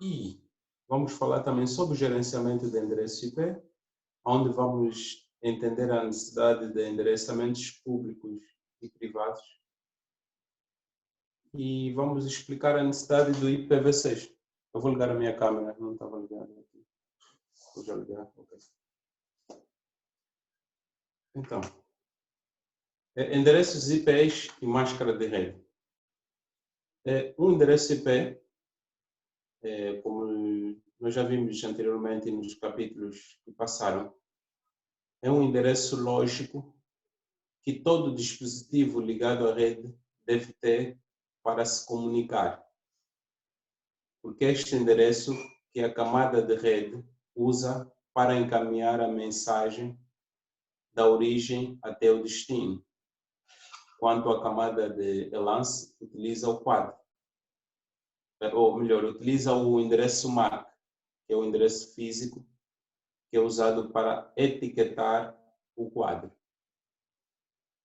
E vamos falar também sobre o gerenciamento de endereço IP, onde vamos entender a necessidade de endereçamentos públicos e privados. E vamos explicar a necessidade do IPv6. Eu vou ligar a minha câmera, não estava ligada aqui. Vou já ligar, ok. Então, endereços IPs e máscara de rede. Um endereço IP, como nós já vimos anteriormente nos capítulos que passaram, é um endereço lógico que todo dispositivo ligado à rede deve ter para se comunicar. Porque este endereço que a camada de rede usa para encaminhar a mensagem da origem até o destino, quanto a camada de lance utiliza o quadro, ou melhor, utiliza o endereço MAC, que é o endereço físico que é usado para etiquetar o quadro.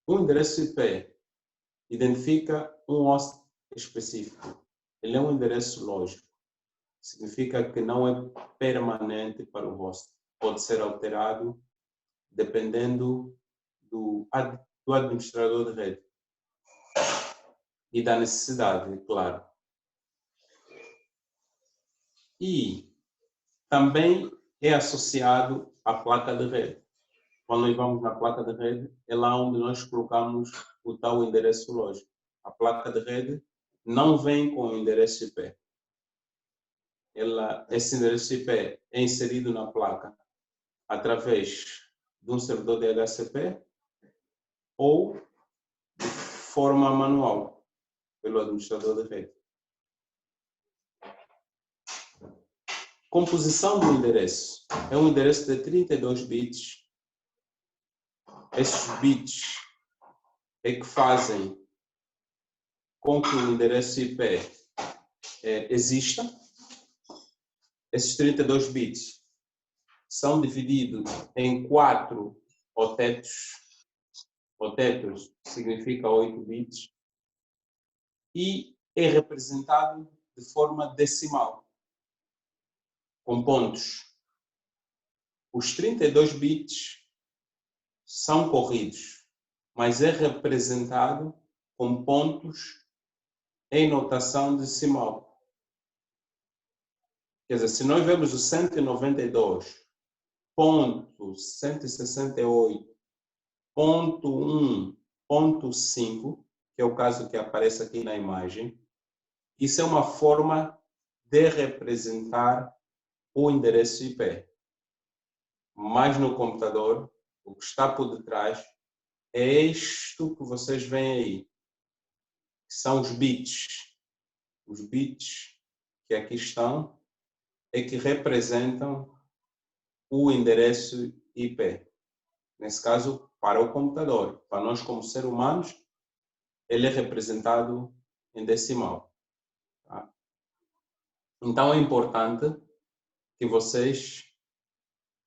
O endereço IP identifica um host específico. Ele é um endereço lógico. Significa que não é permanente para o host. Pode ser alterado dependendo do administrador de rede e da necessidade, claro. E também é associado à placa de rede. Quando nós vamos na placa de rede, é lá onde nós colocamos o tal endereço lógico. A placa de rede não vem com o endereço IP. Esse endereço IP é inserido na placa através de um servidor de DHCP ou de forma manual, pelo administrador de rede. Composição do endereço. É um endereço de 32 bits. Esses bits é que fazem com que o endereço IP exista. Esses 32 bits são divididos em 4 otetos. Otetos significa 8 bits. E é representado de forma decimal, com pontos. Os 32 bits são corridos, mas é representado com pontos em notação decimal. Quer dizer, se nós vemos o 192.168.1.5, que é o caso que aparece aqui na imagem, isso é uma forma de representar o endereço IP. Mas no computador, o que está por detrás é isto que vocês veem aí, que são os bits. Os bits que aqui estão é que representam o endereço IP. Nesse caso, para o computador. Para nós, como seres humanos, ele é representado em decimal. Tá? Então, é importante que vocês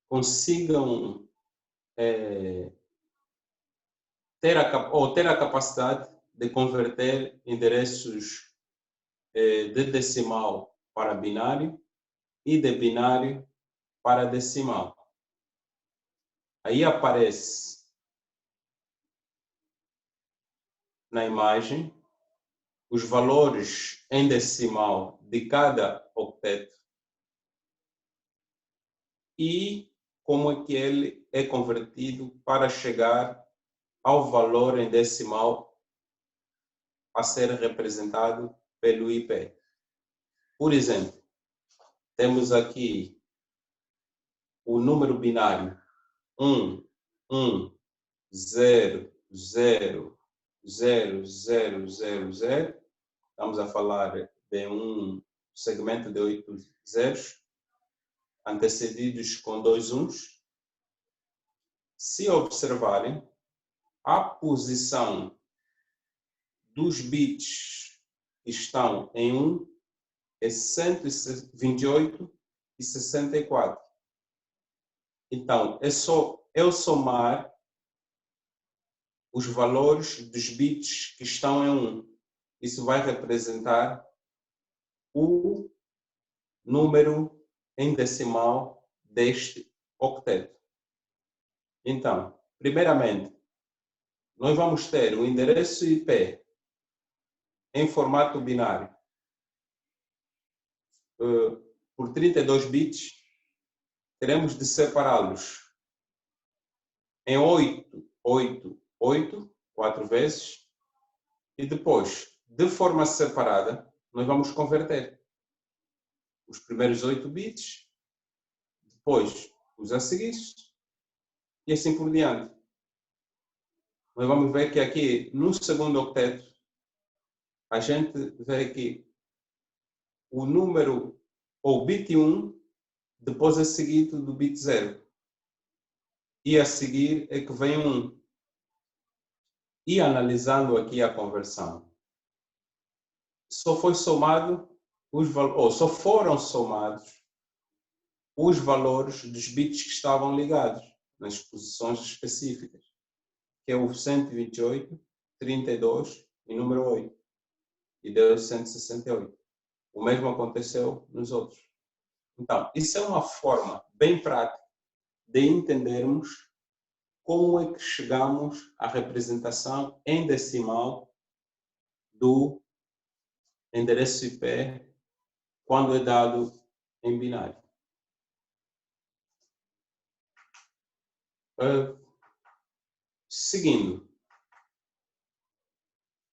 consigam ter a capacidade de converter endereços de decimal para binário e de binário para decimal. Aí aparece na imagem os valores em decimal de cada octeto e como é que ele é convertido para chegar ao valor em decimal a ser representado pelo IP. Por exemplo, temos aqui o número binário 1, 1, 0, 0, 0, 0, 0, 0. Estamos a falar de um segmento de 8 zeros, antecedidos com 2 uns. Se observarem, a posição dos bits que estão em 1 é 128,64. Então, é só eu somar os valores dos bits que estão em 1. Isso vai representar o número em decimal deste octeto. Então, primeiramente, nós vamos ter o endereço IP em formato binário por 32 bits. Teremos de separá-los em 8, 8, 8, 4 vezes, e depois, de forma separada, nós vamos converter os primeiros 8 bits, depois os a seguir, e assim por diante. Nós vamos ver que aqui, no segundo octeto, a gente vê que o número, ou bit 1, depois é seguido do bit 0. E a seguir é que vem 1. E analisando aqui a conversão, só foi somado ou só foram somados os valores dos bits que estavam ligados nas posições específicas, que é o 128, 32 e número 8. E deu 168. O mesmo aconteceu nos outros. Então, isso é uma forma bem prática de entendermos como é que chegamos à representação em decimal do endereço IP quando é dado em binário. Seguindo,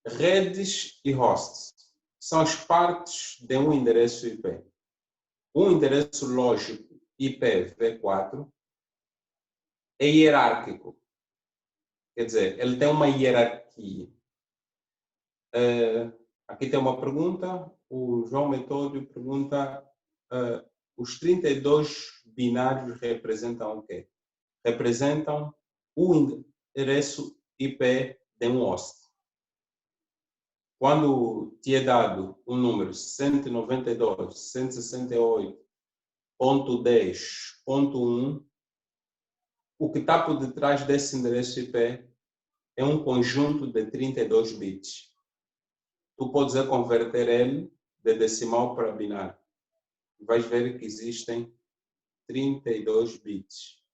redes e hosts são as partes de um endereço IP. Um endereço lógico IPv4 é hierárquico, quer dizer, ele tem uma hierarquia. Aqui tem uma pergunta, o João Metódio pergunta, os 32 binários representam o quê? Representam o endereço IP de um host. Quando te é dado um número 192.168.10.1, o que está por detrás desse endereço IP é um conjunto de 32 bits. Tu podes converter ele de decimal para binário. Vais ver que existem 32 bits.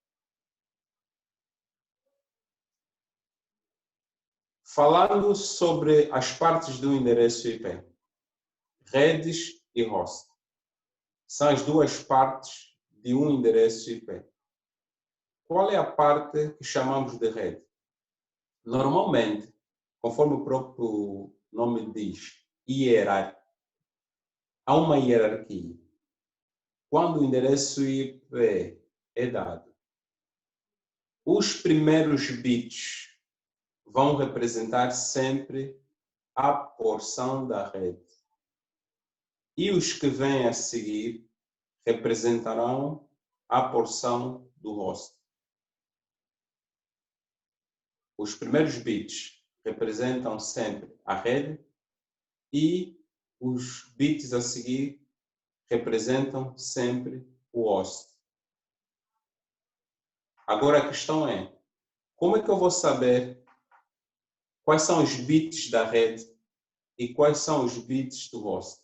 Falando sobre as partes do endereço IP, redes e host. São as duas partes de um endereço IP. Qual é a parte que chamamos de rede? Normalmente, conforme o próprio nome diz, hierárquico, há uma hierarquia. Quando o endereço IP é dado, os primeiros bits vão representar sempre a porção da rede. E os que vêm a seguir representarão a porção do host. Os primeiros bits representam sempre a rede e os bits a seguir representam sempre o host. Agora a questão é, como é que eu vou saber quais são os bits da rede e quais são os bits do host?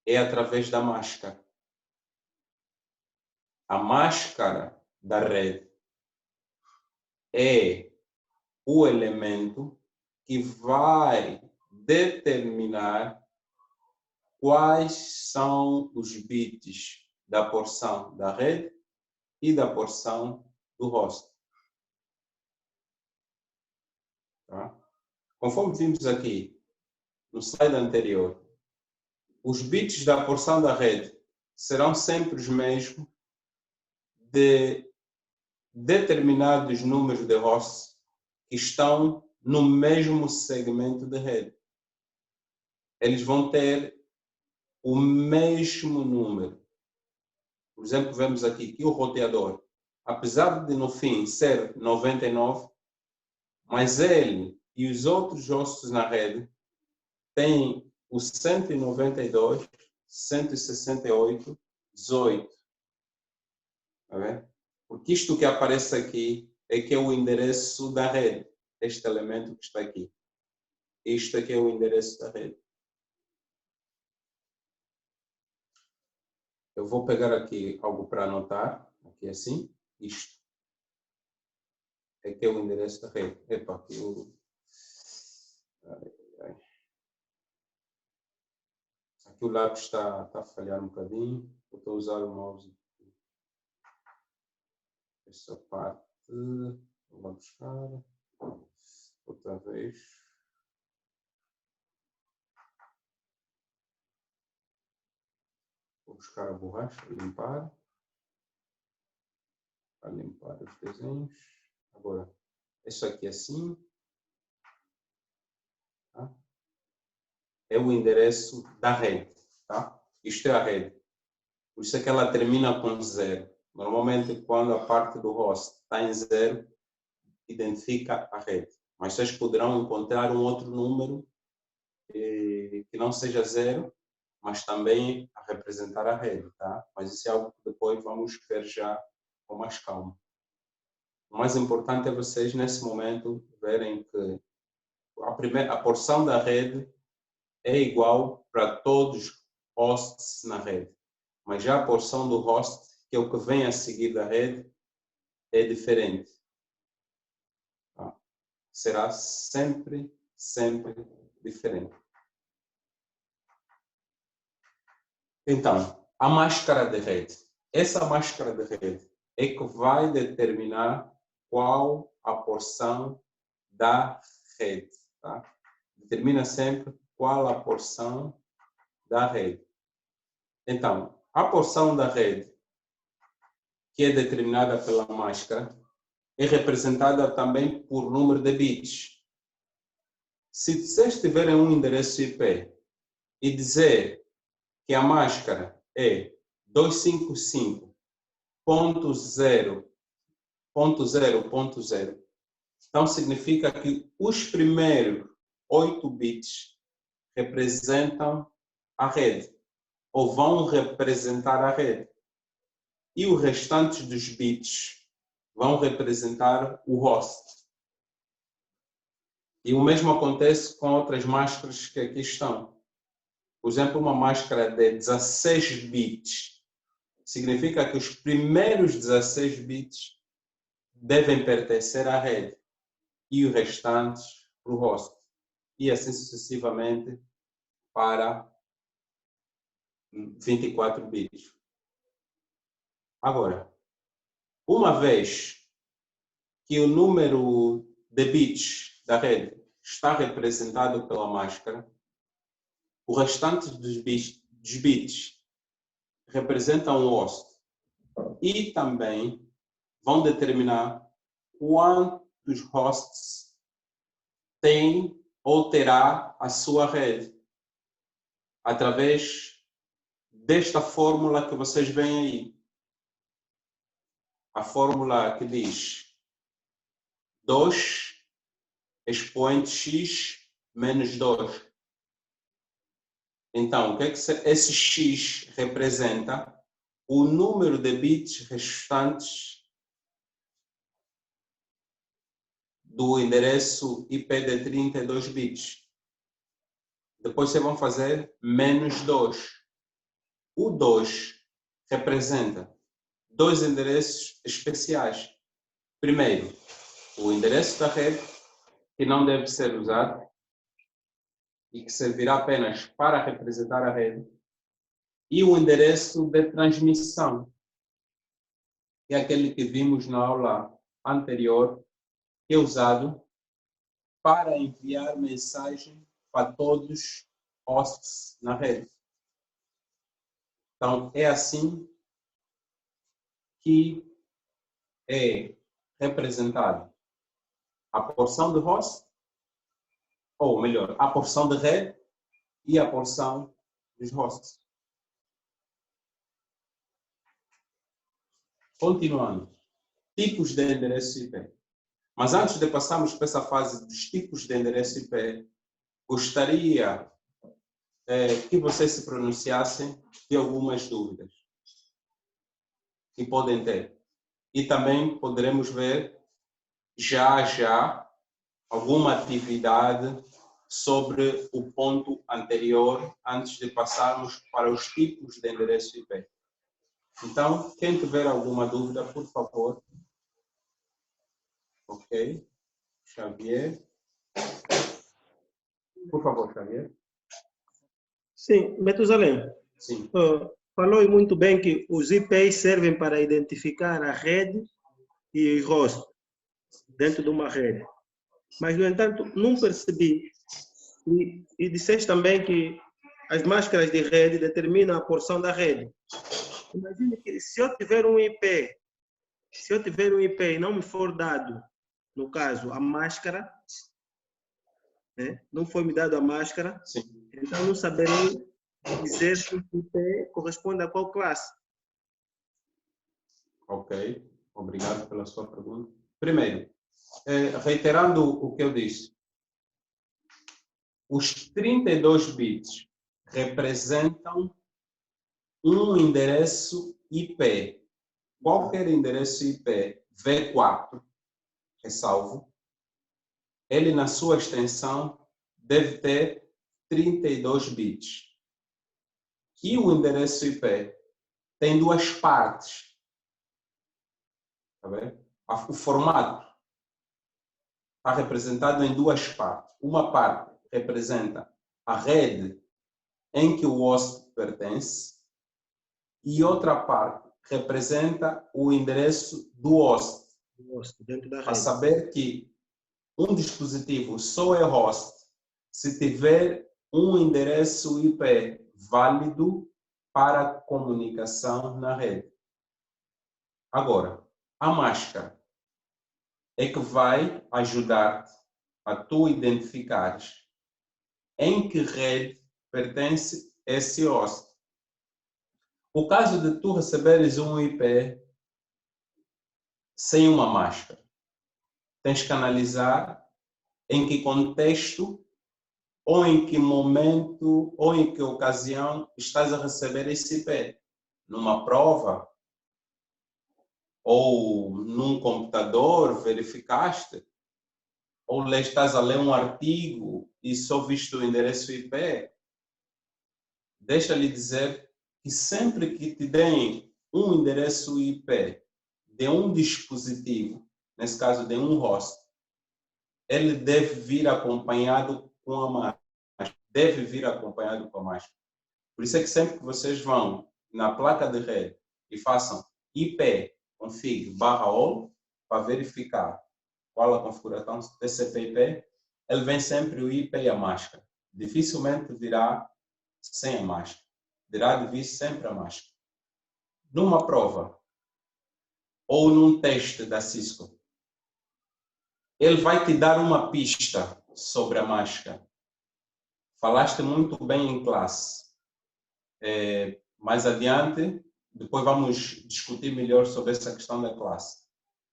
É através da máscara. A máscara da rede é o elemento que vai determinar quais são os bits da porção da rede e da porção do host. Tá? Conforme vimos aqui no slide anterior, os bits da porção da rede serão sempre os mesmos de determinados números de hosts que estão no mesmo segmento de rede. Eles vão ter o mesmo número. Por exemplo, vemos aqui que o roteador, apesar de no fim ser 99, mas ele e os outros hosts na rede têm o 192, 168, 18. Tá vendo? Porque isto que aparece aqui é que é o endereço da rede. Este elemento que está aqui. Isto aqui é o endereço da rede. Eu vou pegar aqui algo para anotar, aqui assim, isto. Aqui é o endereço da rede. Epa, aqui o... Aqui o lápis está a falhar um bocadinho. Eu estou a usar o mouse. Esta parte. Vou buscar. Outra vez. Vou buscar a borracha e limpar. Para limpar os desenhos. Agora, isso aqui assim. Tá? É o endereço da rede. Tá? Isto é a rede. Por isso é que ela termina com 0. Normalmente, quando a parte do host está em 0, identifica a rede. Mas vocês poderão encontrar um outro número que não seja 0, mas também a representar a rede. Tá? Mas isso é algo que depois vamos ver já com mais calma. O mais importante é vocês, nesse momento, verem que a porção da rede é igual para todos os hosts na rede. Mas já a porção do host, que é o que vem a seguir da rede, é diferente. Tá? Será sempre diferente. Então, a máscara de rede. Essa máscara de rede é que vai determinar qual a porção da rede. Tá? Determina sempre qual a porção da rede. Então, a porção da rede, que é determinada pela máscara, é representada também por número de bits. Se vocês tiverem um endereço IP e dizer que a máscara é 255.0.0.0, então significa que os primeiros 8 bits representam a rede, ou vão representar a rede. E os restantes dos bits vão representar o host. E o mesmo acontece com outras máscaras que aqui estão. Por exemplo, uma máscara de 16 bits significa que os primeiros 16 bits devem pertencer à rede e os restantes para o host. E assim sucessivamente para 24 bits. Agora, uma vez que o número de bits da rede está representado pela máscara, o restante dos bits representam o host e também vão determinar quantos hosts tem ou terá a sua rede através desta fórmula que vocês veem aí. A fórmula que diz 2 expoente x menos 2. Então, o que é que esse x representa? O número de bits restantes do endereço IP de 32 bits. Depois vocês vão fazer menos 2. O 2 representa 2 endereços especiais. Primeiro, o endereço da rede, que não deve ser usado e que servirá apenas para representar a rede, e o endereço de transmissão, que é aquele que vimos na aula anterior, que é usado para enviar mensagem para todos os hosts na rede. Então, é assim que é representado a porção de host, ou melhor, a porção de rede e a porção dos hosts. Continuando. Tipos de endereço IP. Mas antes de passarmos para essa fase dos tipos de endereço IP, gostaria que vocês se pronunciassem de algumas dúvidas que podem ter. E também poderemos ver já alguma atividade sobre o ponto anterior, antes de passarmos para os tipos de endereço IP. Então, quem tiver alguma dúvida, por favor. Ok. Xavier. Por favor, Xavier. Sim, Metusalém. Sim. Falou muito bem que os IPs servem para identificar a rede e o host dentro de uma rede. Mas, no entanto, não percebi. E disseste também que as máscaras de rede determinam a porção da rede. Imagine que se eu tiver um IP e não me for dado, no caso, a máscara, né? Não foi me dado a máscara, Sim. então não saberei dizer se o IP corresponde a qual classe. Ok. Obrigado pela sua pergunta. Primeiro, reiterando o que eu disse, os 32 bits representam um endereço IP. Qualquer endereço IP V4, ressalvo, ele na sua extensão deve ter 32 bits. E o endereço IP tem duas partes. Tá bem? O formato está representado em duas partes. Uma parte representa a rede em que o host pertence e outra parte representa o endereço do host. Dentro da A rede. saber que um dispositivo só é host se tiver um endereço IP válido para comunicação na rede. Agora, a máscara é que vai ajudar-te a tu identificares em que rede pertence esse host. O caso de tu receberes um IP sem uma máscara, tens que analisar em que contexto ou em que momento ou em que ocasião estás a receber esse IP. Numa prova ou num computador, verificaste? Ou estás a ler um artigo e só viste o endereço IP? Deixa-lhe dizer que sempre que te deem um endereço IP de um dispositivo, nesse caso de um host, ele deve vir acompanhado com a máscara. Deve vir acompanhado com a máscara. Por isso é que sempre que vocês vão na placa de rede e façam IP config/all para verificar qual a configuração TCP/IP, ele vem sempre o IP e a máscara. Dificilmente virá sem a máscara. Terá de vir sempre a máscara. Numa prova ou num teste da Cisco, ele vai te dar uma pista sobre a máscara. Falaste muito bem em classe. Mais adiante, depois vamos discutir melhor sobre essa questão da classe.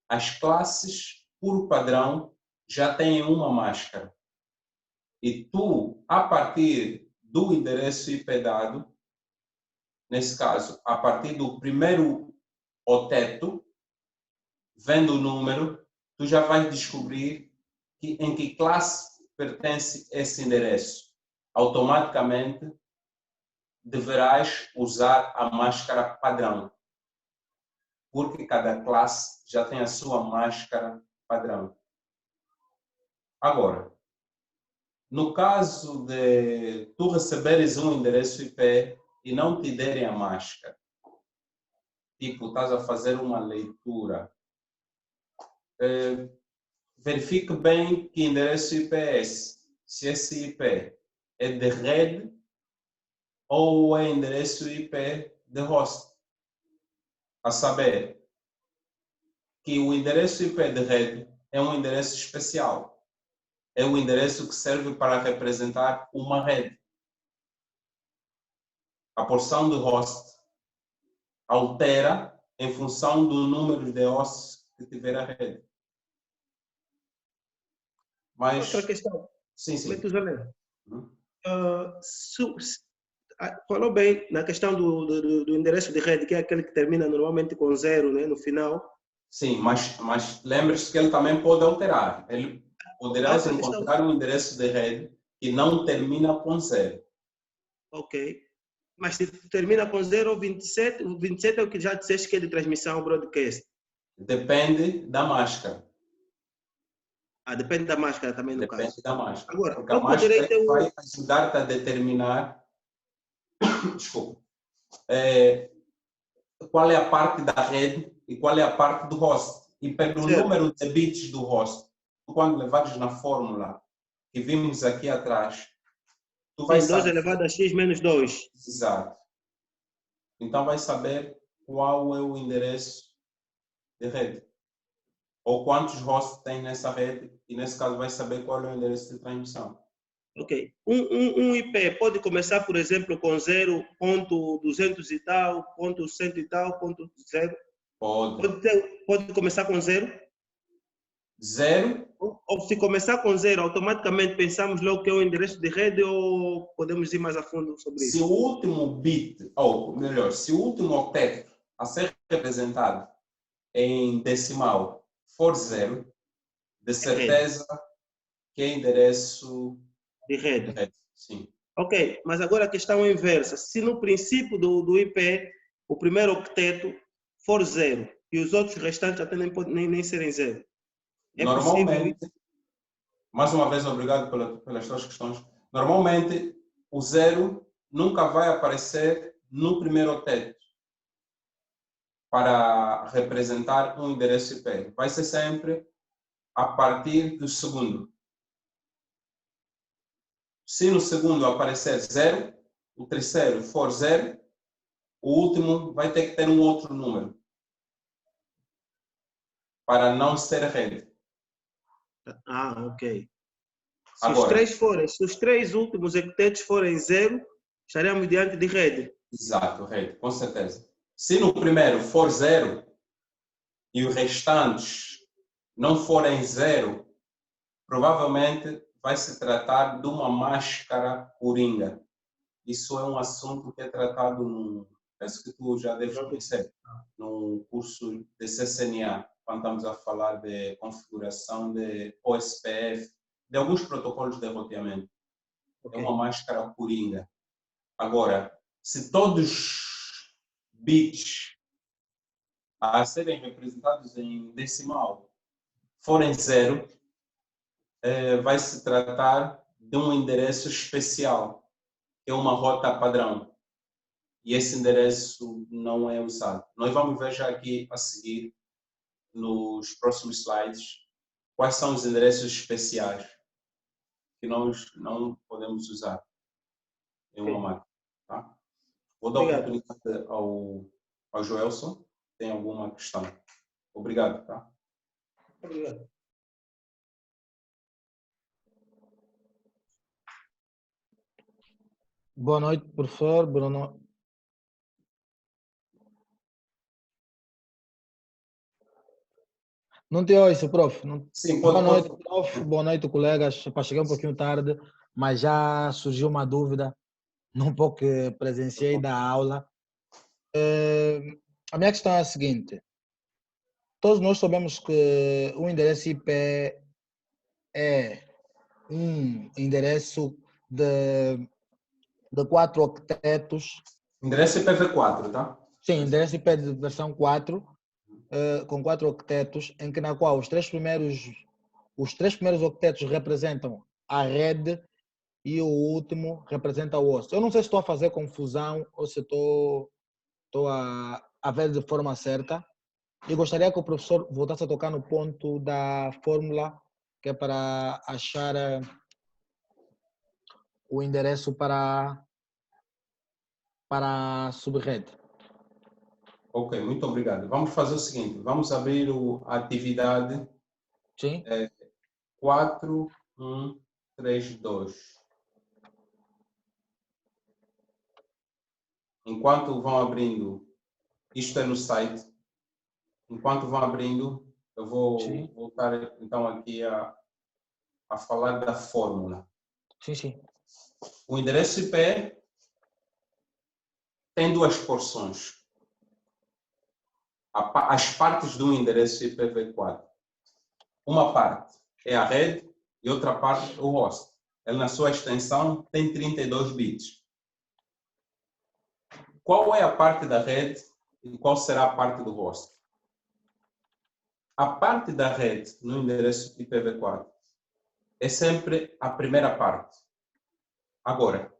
As classes, por padrão, já têm uma máscara. E tu, a partir do endereço IP dado, nesse caso, a partir do primeiro oteto, vendo o número, tu já vais descobrir em que classe pertence esse endereço. Automaticamente, deverás usar a máscara padrão, porque cada classe já tem a sua máscara padrão. Agora, no caso de tu receberes um endereço IP e não te derem a máscara, tipo, estás a fazer uma leitura, verifique bem que endereço IP é esse. Se esse IP é de rede ou é endereço IP de host. A saber que o endereço IP de rede é um endereço especial. É o endereço que serve para representar uma rede. A porção de host altera em função do número de hosts que tiver a rede. Mas, outra questão. sim. Falou bem na questão do endereço de rede, que é aquele que termina normalmente com 0, né, no final. Sim, mas lembre-se que ele também pode alterar. Ele poderá encontrar um endereço de rede que não termina com 0. Ok. Mas se termina com 0,27, o 27 é o que já disseste que é de transmissão broadcast. Depende da máscara. Ah, depende da máscara também no Depende caso. da máscara. Agora, Porque a eu poderei máscara ter vai ajudar-te a determinar, desculpa, qual é a parte da rede e qual é a parte do host. E pelo certo. número de bits do host, quando levares na fórmula que vimos aqui atrás, tu vai Sim, 2 saber. elevado a x menos 2. Exato. Então vai saber qual é o endereço de rede. Ou quantos hosts tem nessa rede, e nesse caso vai saber qual é o endereço de transmissão. Ok. Um IP pode começar, por exemplo, com 0.200 e tal, ponto 100 e tal, ponto 0. Pode. Pode começar com 0? Zero. Ou se começar com 0, automaticamente pensamos logo que é o endereço de rede ou podemos ir mais a fundo sobre Se isso? o último bit, ou melhor, se o último octeto a ser representado em decimal for 0, de certeza que é endereço De de rede. rede. Sim. Ok, mas agora a questão é inversa. Se no princípio do IP, o primeiro octeto for 0 e os outros restantes até nem serem 0, é possível isso? Normalmente, mais uma vez, obrigado pelas suas questões. Normalmente, o 0 nunca vai aparecer no primeiro octeto para representar um endereço IP. Vai ser sempre a partir do segundo. Se no segundo aparecer 0, o terceiro for 0, o último vai ter que ter um outro número para não ser rede. Ah, ok. Agora, Se os três últimos octetos forem 0, estaremos diante de rede. exato, rede, com certeza. Se no primeiro for 0 e os restantes não forem 0, provavelmente vai se tratar de uma máscara coringa. Isso é um assunto que é tratado penso que tu já deves conhecer, no curso de CCNA, quando estamos a falar de configuração de OSPF, de alguns protocolos de roteamento. Okay. É uma máscara coringa. Agora, se todos bits a serem representados em decimal forem 0, vai se tratar de um endereço especial, que é uma rota padrão. E esse endereço não é usado. Nós vamos ver já aqui a seguir, nos próximos slides, quais são os endereços especiais que nós não podemos usar em uma máquina. Tá? Vou dar a oportunidade ao Joelson. Tem alguma questão? Obrigado. Tá? Obrigado. Boa noite, professor. Bruno. Não te ouço, prof. Sim, Boa noite, prof. Boa noite, colegas. Cheguei um pouquinho tarde, mas já surgiu uma dúvida, num pouco que presenciei da aula. A minha questão é a seguinte. Todos nós sabemos que o endereço IP é um endereço de 4 octetos. Endereço IPv4, tá? Sim, endereço IP de versão 4, com 4 octetos, na qual os três primeiros octetos representam a rede e o último representa o host. Eu não sei se estou a fazer confusão ou se estou a ver de forma certa. E gostaria que o professor voltasse a tocar no ponto da fórmula, que é para achar o endereço para a subrede. Ok, muito obrigado. Vamos fazer o seguinte, vamos abrir a atividade. Sim. 4132. Enquanto vão abrindo, isto é no site, enquanto vão abrindo, eu vou voltar então aqui a falar da fórmula. Sim, sim. O endereço IP tem duas porções. As partes do endereço IPv4. Uma parte é a rede e outra parte o host. Ele, na sua extensão, tem 32 bits. qual é a parte da rede e qual será a parte do host? A parte da rede no endereço IPv4 é sempre a primeira parte. Agora,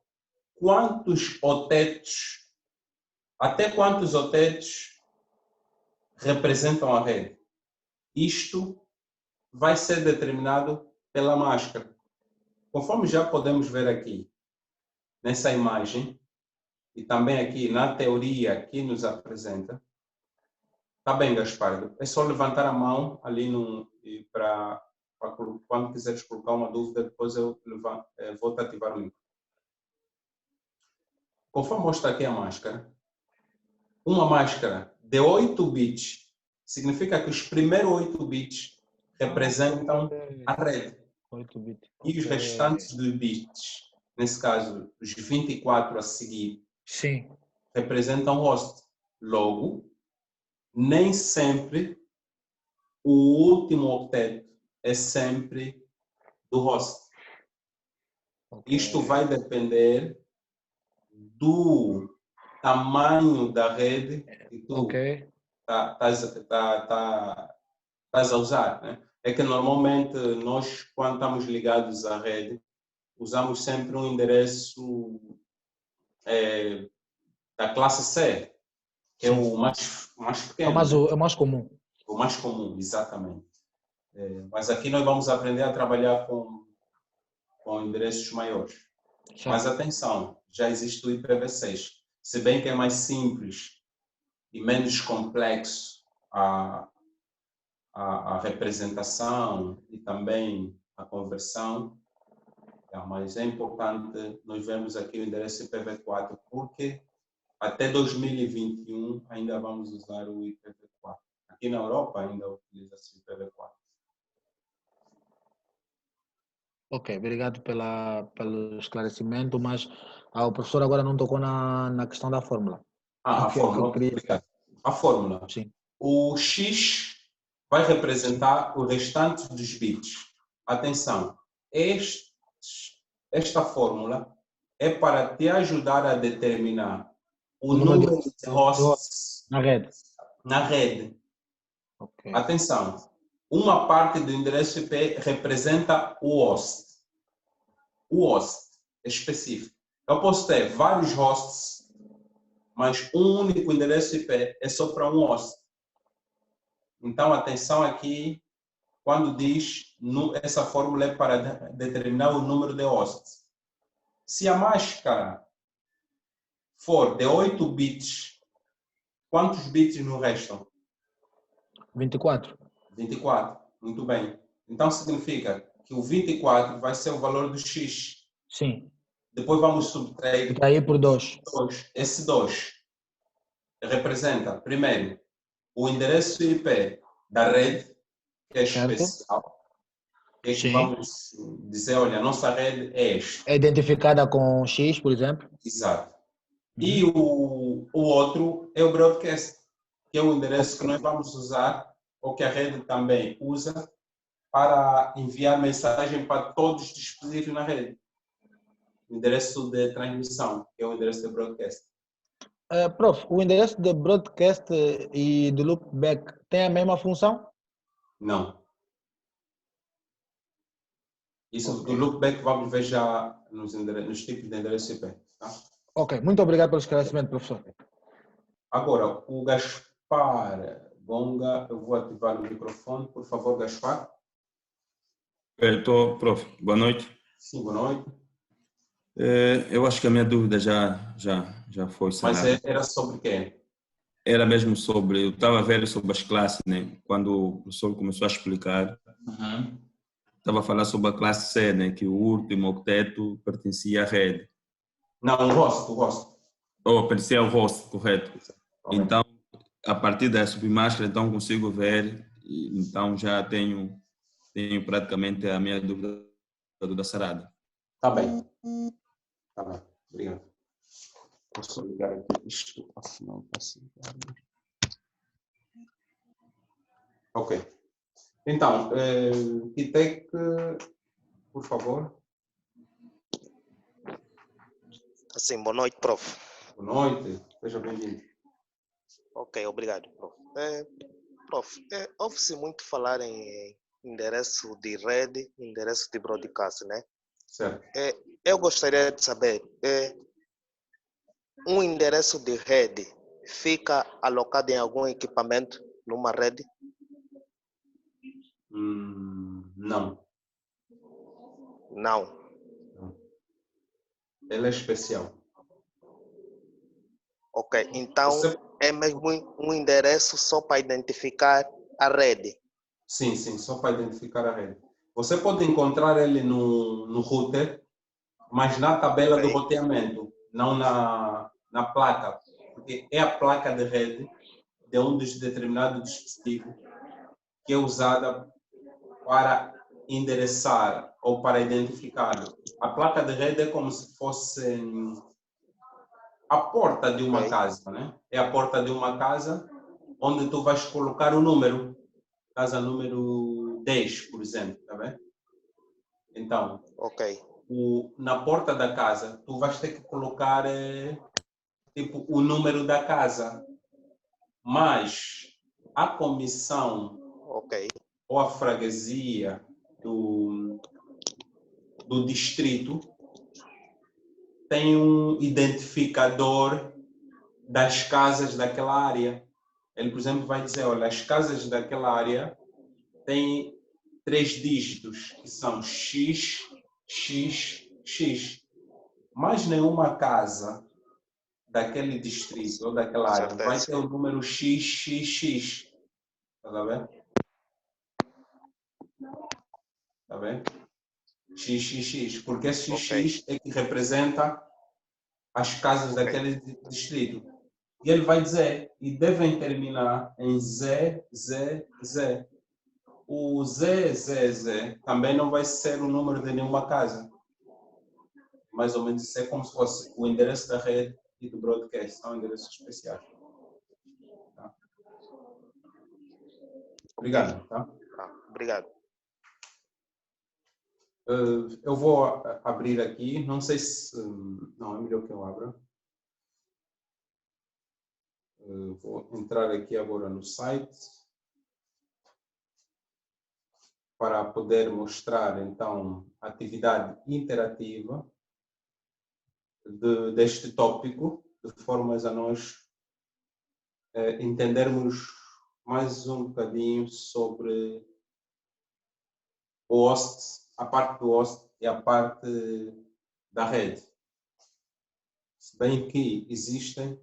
até quantos otetos representam a rede? Isto vai ser determinado pela máscara. Conforme já podemos ver aqui, nessa imagem, e também aqui na teoria que nos apresenta, tá bem, Gaspar, é só levantar a mão ali para quando quiseres colocar uma dúvida, depois eu vou-te ativar o micro. Conforme mostra aqui a máscara, uma máscara de 8 bits significa que os primeiros 8 bits representam a rede. 8 bits. E os restantes dos bits, nesse caso, os 24 a seguir, Sim. representam o host. Logo, nem sempre o último octeto é sempre do host. Okay. Isto vai depender do tamanho da rede que tu estás a usar, né? É que normalmente nós, quando estamos ligados à rede, usamos sempre um endereço da classe C, que é o mais pequeno. É mais comum. O mais comum, exatamente. Mas aqui nós vamos aprender a trabalhar com endereços maiores. Certo. Mas atenção, já existe o IPv6. Se bem que é mais simples e menos complexo a representação e também a conversão, mas é importante nós vermos aqui o endereço IPv4, porque até 2021 ainda vamos usar o IPv4. Aqui na Europa ainda utiliza-se o IPv4. Ok, obrigado pelo esclarecimento, mas o professor agora não tocou na questão da fórmula. A fórmula, obrigado. A fórmula. Sim. O X vai representar o restante dos bits. Atenção, esta fórmula é para te ajudar a determinar o número de hosts na rede. Okay. Atenção, uma parte do endereço IP representa o host. O host é específico. Eu posso ter vários hosts, mas um único endereço IP é só para um host. Então, atenção aqui, quando diz essa fórmula é para determinar o número de hosts. Se a máscara for de 8 bits, quantos bits nos restam? 24. 24, muito bem. Então, significa que o 24 vai ser o valor do X. Sim. Depois vamos subtrair por 2. Esse 2 representa, primeiro, o endereço IP da rede, que é especial. Que é que vamos dizer, olha, a nossa rede é esta. É identificada com X, por exemplo? Exato. E o outro é o broadcast, que é o endereço que nós vamos usar, ou que a rede também usa, para enviar mensagem para todos os dispositivos na rede. O endereço de transmissão, que é o endereço de broadcast. Prof, o endereço de broadcast e do loopback tem a mesma função? Não. Isso do loopback vamos ver já nos tipos de endereço IP. Tá? Ok, muito obrigado pelo esclarecimento, professor. Agora, o Gaspar Gonga, eu vou ativar o microfone, por favor, Gaspar. Estou, prof. Boa noite. Sim, boa noite. Eu acho que a minha dúvida já foi sanada. Mas era sobre quê? Era mesmo sobre, eu estava a ver sobre as classes, né? Quando o professor começou a explicar, estava a falar sobre a classe C, né? Que o último octeto pertencia à rede. Não, o host. Pertencia ao host, correto. Então, a partir da submáscara, então consigo ver, então já tenho praticamente a minha dúvida toda sarada. Tá bem. Tá bem, obrigado. Posso ligar aqui isto? Não posso ligar. Ok. Então, Kitec, por favor. Sim, boa noite, prof. Boa noite, seja bem-vindo. Ok, obrigado, prof. Prof, ouve-se muito falar em endereço de rede, endereço de broadcast, né? Certo. Eu gostaria de saber, um endereço de rede fica alocado em algum equipamento numa rede? Não. Não. Ele é especial. Ok, então Você... é mesmo um endereço só para identificar a rede? Sim, só para identificar a rede. Você pode encontrar ele no router, mas na tabela do roteamento, não na placa, porque é a placa de rede de um determinado dispositivo que é usada para endereçar ou para identificar. A placa de rede é como se fosse a porta de uma casa, né? É a porta de uma casa onde tu vais colocar o número, casa número 10, por exemplo, tá bem? Então, na porta da casa, tu vais ter que colocar tipo o número da casa, mas a comissão ou a freguesia do distrito tem um identificador das casas daquela área. Ele, por exemplo, vai dizer, olha, as casas daquela área têm 3 dígitos, que são X, X, X. Mas nenhuma casa daquele distrito ou daquela área vai ter o número XXX. Está vendo? Está bem? XXX. Porque esse XX é que representa as casas daquele distrito. E ele vai dizer, e devem terminar em Z, Z, Z. O Z, Z, Z também não vai ser o número de nenhuma casa. Mais ou menos isso é como se fosse o endereço da rede e do broadcast. São endereços especiais. Tá? Obrigado. Tá? Obrigado. Eu vou abrir aqui. Não sei se... Não, é melhor que eu abra. Vou entrar aqui agora no site para poder mostrar, então, a atividade interativa deste tópico, de formas a nós entendermos mais um bocadinho sobre o host, a parte do host e a parte da rede. Se bem que existem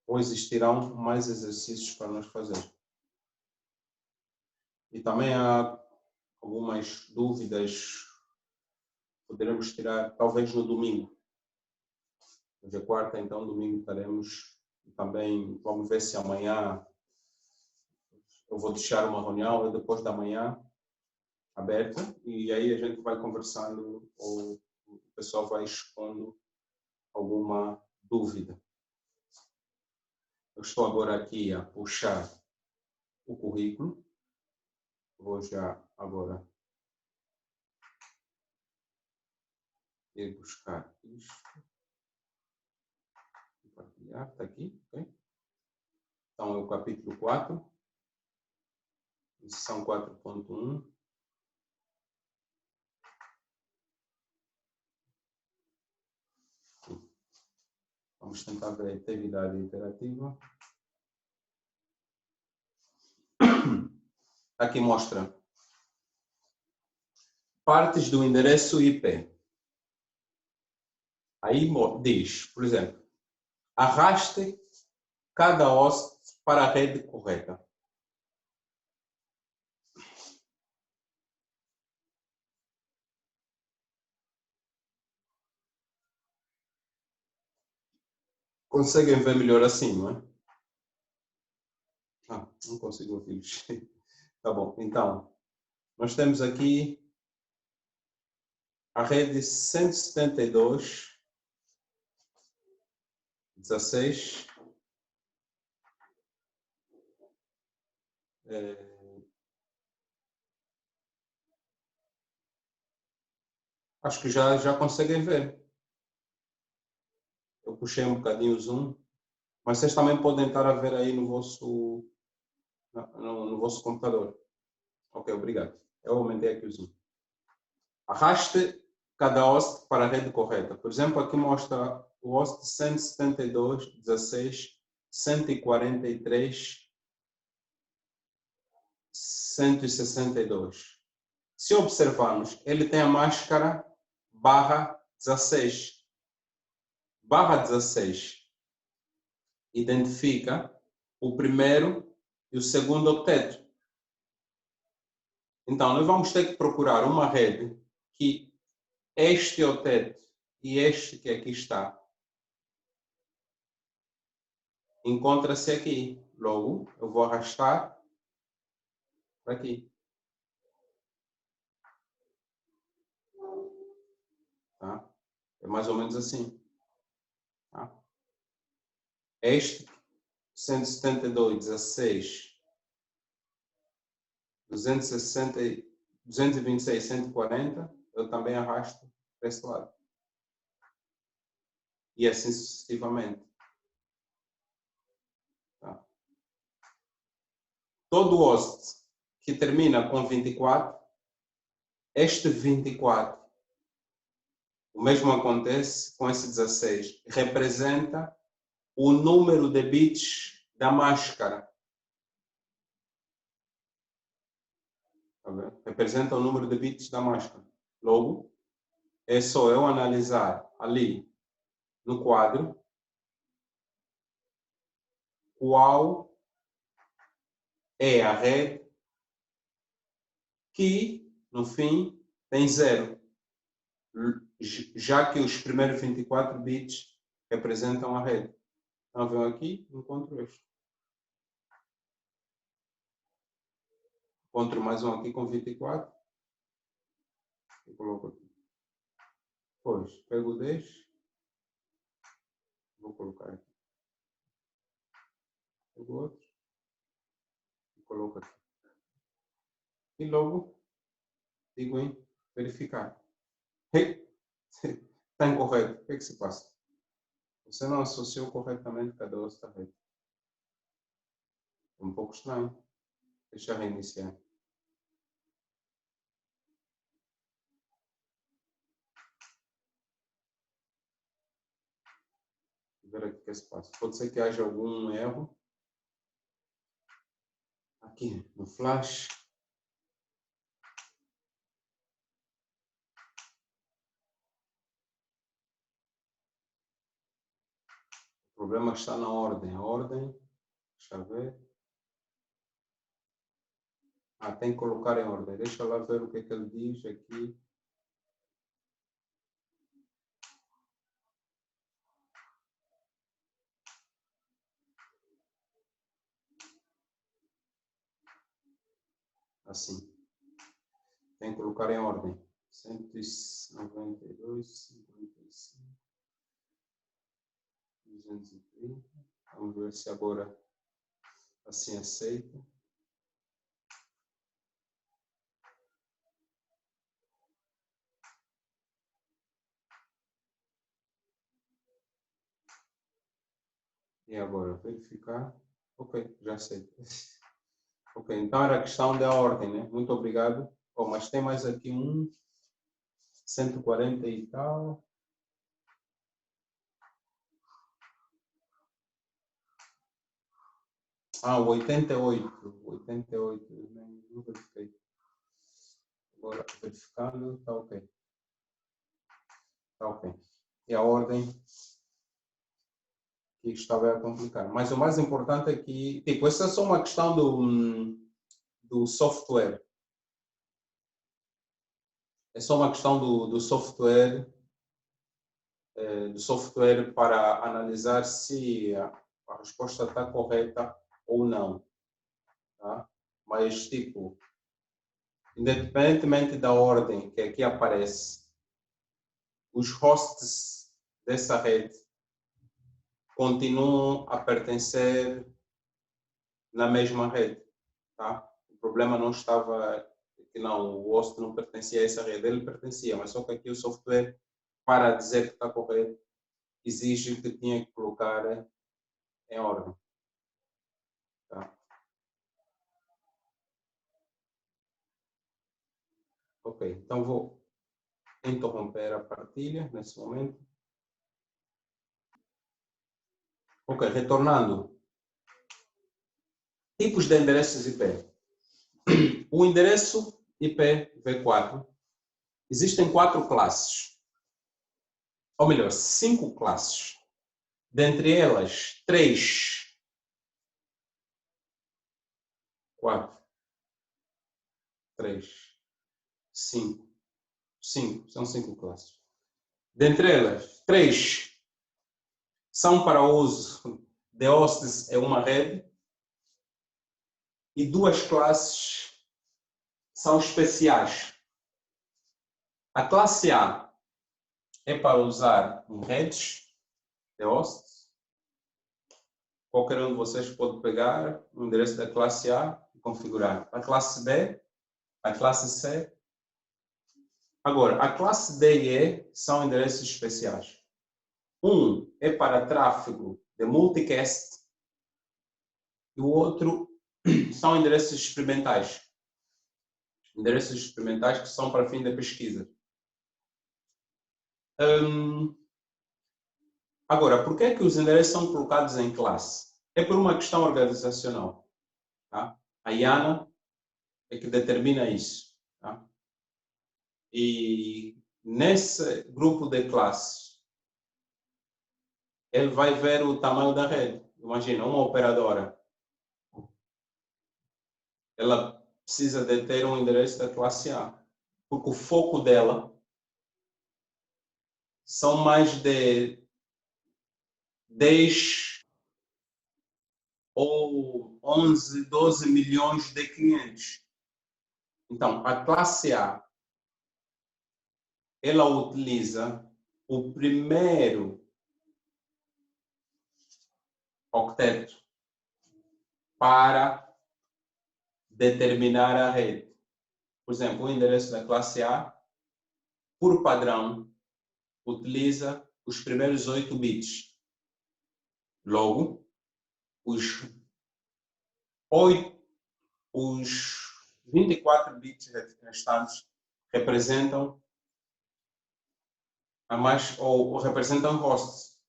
ou existirão mais exercícios para nós fazer. E também há algumas dúvidas que poderemos tirar, talvez no domingo. Hoje é quarta, então domingo estaremos também, vamos ver se amanhã eu vou deixar uma reunião depois da manhã aberta e aí a gente vai conversando ou o pessoal vai expondo alguma dúvida. Eu estou agora aqui a puxar o currículo. Vou já agora ir buscar isto. Compartilhar, está aqui, ok? Então é o capítulo 4, lição 4.1. Vamos tentar ver a atividade interativa. Aqui mostra partes do endereço IP. Aí diz, por exemplo, arraste cada host para a rede correta. Conseguem ver melhor assim, não é? Não consigo ouvir. Tá bom, então, nós temos aqui a rede 172.16. Acho que já conseguem ver. Eu puxei um bocadinho o zoom, mas vocês também podem estar a ver aí no vosso computador. Ok, obrigado. Eu aumentei aqui o zoom. Arraste cada host para a rede correta. Por exemplo, aqui mostra o host 172.16.143.162. Se observarmos, ele tem a máscara /16. /16 identifica o primeiro e o segundo octeto. Então, nós vamos ter que procurar uma rede que este octeto e este que aqui está encontra-se aqui. Logo, eu vou arrastar para aqui. Tá? É mais ou menos assim. Tá? Este 172.16, 226, 140, eu também arrasto para esse lado. E assim sucessivamente. Tá? Todo host que termina com 24, este 24, o mesmo acontece com esse 16, representa o número de bits da máscara. Tá vendo? Representa o número de bits da máscara. Logo, é só eu analisar ali no quadro qual é a rede que, no fim, tem 0. Já que os primeiros 24 bits representam a rede. Então, venho aqui e encontro este. Encontro mais um aqui com 24. E coloco aqui. Depois, pego o 10. Vou colocar aqui. Pego o outro. E coloco aqui. E logo, digo em verificar. Está incorreto. O que é que se passa? Você não associou corretamente cada outra rede. É um pouco estranho. Deixa eu reiniciar. Vou ver aqui o que se passa. Pode ser que haja algum erro. Aqui no flash. O problema está na ordem. A ordem, deixa eu ver. Tem que colocar em ordem. Deixa eu lá ver o que é que ele diz aqui. Assim. Tem que colocar em ordem. 192, 55, 230. Vamos ver se agora assim aceita. E agora, verificar. Ok, já aceita. Ok, então era a questão da ordem, né? Muito obrigado. Oh, mas tem mais aqui 140 e tal. O 88. 88, não verifiquei. Agora, verificando, está ok. Está ok. E a ordem que estava a complicar. Mas o mais importante é que, tipo, essa é só uma questão do software. É só uma questão do software para analisar se a resposta está correta ou não. Tá? Mas, tipo, independentemente da ordem que aqui aparece, os hosts dessa rede continuam a pertencer na mesma rede. Tá? O problema não estava que não, o host não pertencia a essa rede, ele pertencia, mas só que aqui o software, para dizer que está correto, exige que tinha que colocar em ordem. Tá? Ok, então vou interromper a partilha nesse momento. Ok, retornando. Tipos de endereços IP. O endereço IPv4, existem 4 classes, ou melhor, 5 classes. Dentre elas, 3, 4, 3, 5, são 5 classes. Dentre elas, 3 são para uso de hosts em uma rede e 2 classes são especiais. A classe A é para usar em redes de hosts. Qualquer um de vocês pode pegar o endereço da classe A e configurar. A classe B, a classe C. Agora, a classe D e E são endereços especiais. Um é para tráfego de multicast e o outro são endereços experimentais. Endereços experimentais que são para fim de pesquisa. Agora, por que é que os endereços são colocados em classe? É por uma questão organizacional. Tá? A IANA é que determina isso. Tá? E nesse grupo de classes, ele vai ver o tamanho da rede. Imagina, uma operadora. Ela precisa de ter um endereço da classe A. Porque o foco dela são mais de 10 ou 11, 12 milhões de clientes. Então, a classe A, ela utiliza o primeiro octeto para determinar a rede. Por exemplo, o endereço da classe A, por padrão, utiliza os primeiros 8 bits. Logo, os 24 bits restantes representam ou representam hosts.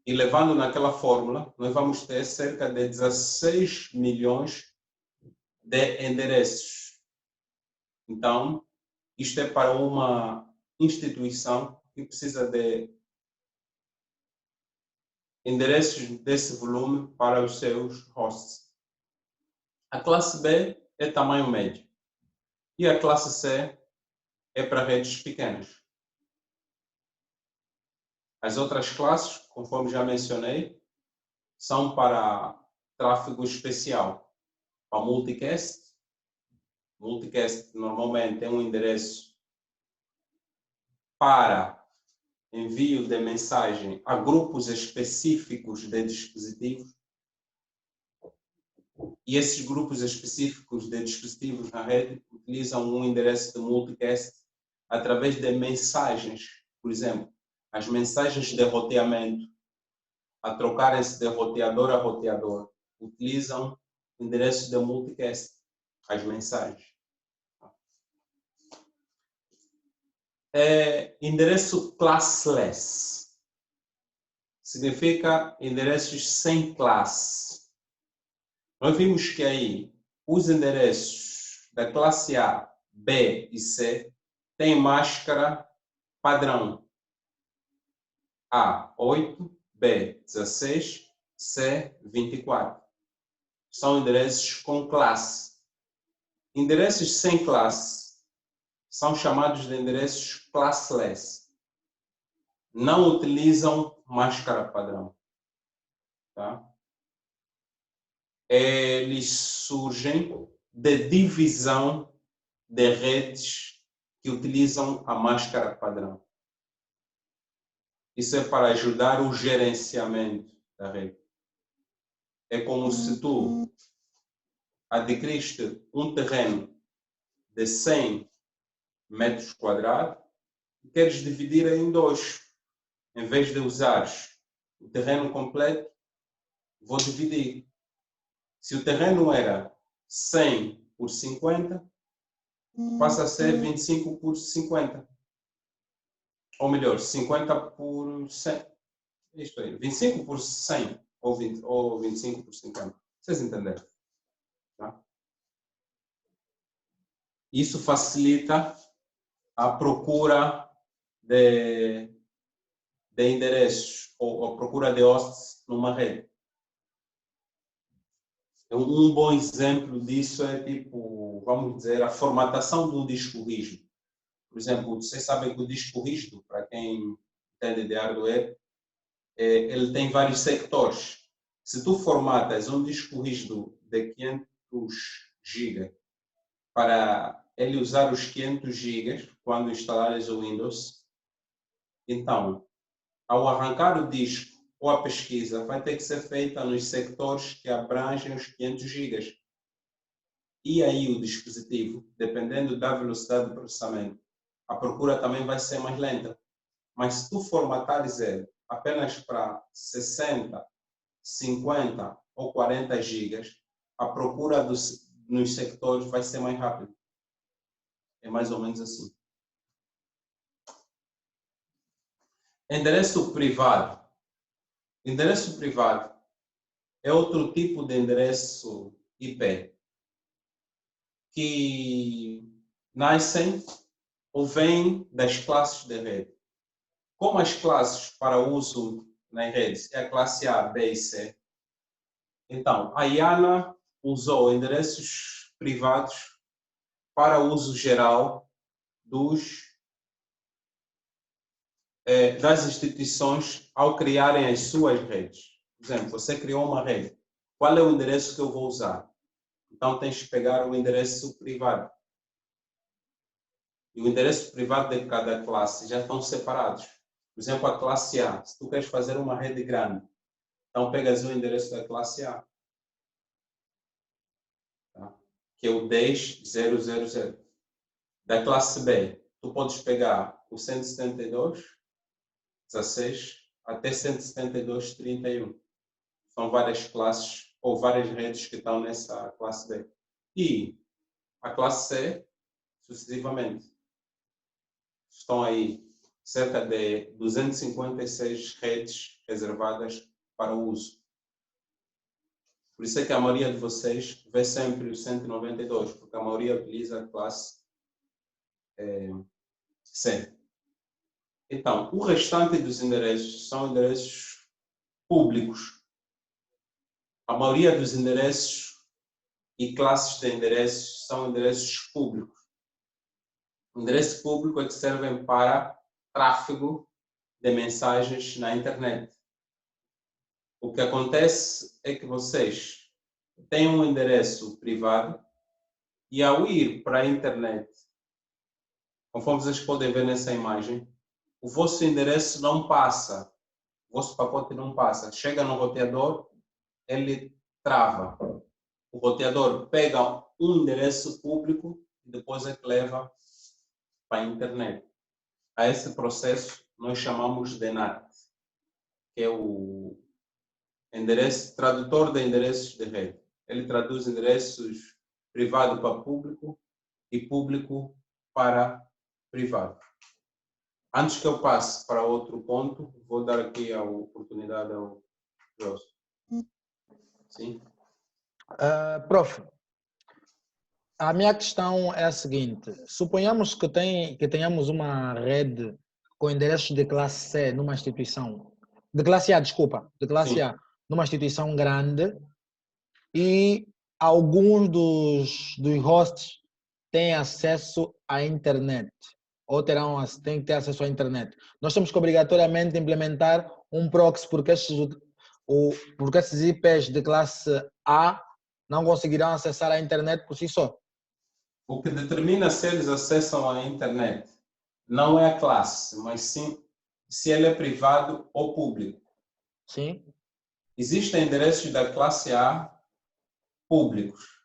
E levando naquela fórmula, nós vamos ter cerca de 16 milhões de endereços. Então, isto é para uma instituição que precisa de endereços desse volume para os seus hosts. A classe B é tamanho médio e a classe C é para redes pequenas. As outras classes, conforme já mencionei, são para tráfego especial, para multicast. Multicast normalmente é um endereço para envio de mensagem a grupos específicos de dispositivos. E esses grupos específicos de dispositivos na rede utilizam um endereço de multicast através de mensagens. Por exemplo, as mensagens de roteamento, a trocarem-se de roteador a roteador, utilizam endereços de multicast, as mensagens. Endereço classless significa endereços sem classe. Nós vimos que aí os endereços da classe A, B e C têm máscara padrão A 8, B 16, C 24. São endereços com classe. Endereços sem classe são chamados de endereços classless. Não utilizam máscara padrão. Tá? Eles surgem de divisão de redes que utilizam a máscara padrão. Isso é para ajudar o gerenciamento da rede. É como se tu adquiriste um terreno de 100 metros quadrados e queres dividir em 2. Em vez de usares o terreno completo, vou dividir. Se o terreno era 100 por 50, passa a ser 25 por 50. Ou melhor, 50 por 100. Isto aí, 25 por 100 ou 25 por 50. Vocês entenderam? Tá? Isso facilita a procura de endereços ou a procura de hosts numa rede. Um bom exemplo disso é tipo, vamos dizer, a formatação de um disco rígido. Por exemplo, vocês sabem que o disco rígido, para quem entende de hardware, ele tem vários sectores. Se tu formatas um disco rígido de 500 GB para ele usar os 500 GB quando instalares o Windows, então, ao arrancar o disco ou a pesquisa, vai ter que ser feita nos sectores que abrangem os 500 GB. E aí o dispositivo, dependendo da velocidade de processamento, a procura também vai ser mais lenta. Mas se tu formatares ele apenas para 60, 50 ou 40 GB, a procura nos sectores vai ser mais rápida. É mais ou menos assim. Endereço privado. Endereço privado é outro tipo de endereço IP que nascem ou vêm das classes de rede. Como as classes para uso nas redes é a classe A, B e C, então a IANA usou endereços privados para uso geral das instituições ao criarem as suas redes. Por exemplo, você criou uma rede. Qual é o endereço que eu vou usar? Então tens que pegar o endereço privado. E o endereço privado de cada classe já estão separados. Por exemplo, a classe A. Se tu queres fazer uma rede grande, então pegas o endereço da classe A, tá? Que é o 10.0.0.0. Da classe B, tu podes pegar o 172.16 até 172.31. São várias classes ou várias redes que estão nessa classe B. E a classe C, sucessivamente. Estão aí cerca de 256 redes reservadas para o uso. Por isso é que a maioria de vocês vê sempre o 192, porque a maioria utiliza a classe C. Então, o restante dos endereços são endereços públicos. A maioria dos endereços e classes de endereços são endereços públicos. O endereço público é que servem para tráfego de mensagens na internet. O que acontece é que vocês têm um endereço privado e ao ir para a internet, conforme vocês podem ver nessa imagem, o vosso endereço não passa, o vosso pacote não passa. Chega no roteador, ele trava. O roteador pega um endereço público e depois é que leva para a internet. A esse processo nós chamamos de NAT, que é o tradutor de endereços de rede. Ele traduz endereços privado para público e público para privado. Antes que eu passe para outro ponto, vou dar aqui a oportunidade ao Jorge. Sim? Prof, a minha questão é a seguinte: suponhamos que tenhamos uma rede com endereços de classe C numa instituição, de classe A, desculpa, de classe A, numa instituição grande, e alguns dos hosts têm acesso à internet, ou têm que ter acesso à internet. Nós temos que obrigatoriamente implementar um proxy, porque esses IPs de classe A não conseguirão acessar a internet por si só. O que determina se eles acessam a internet não é a classe, mas sim se ele é privado ou público. Sim. Existem endereços da classe A públicos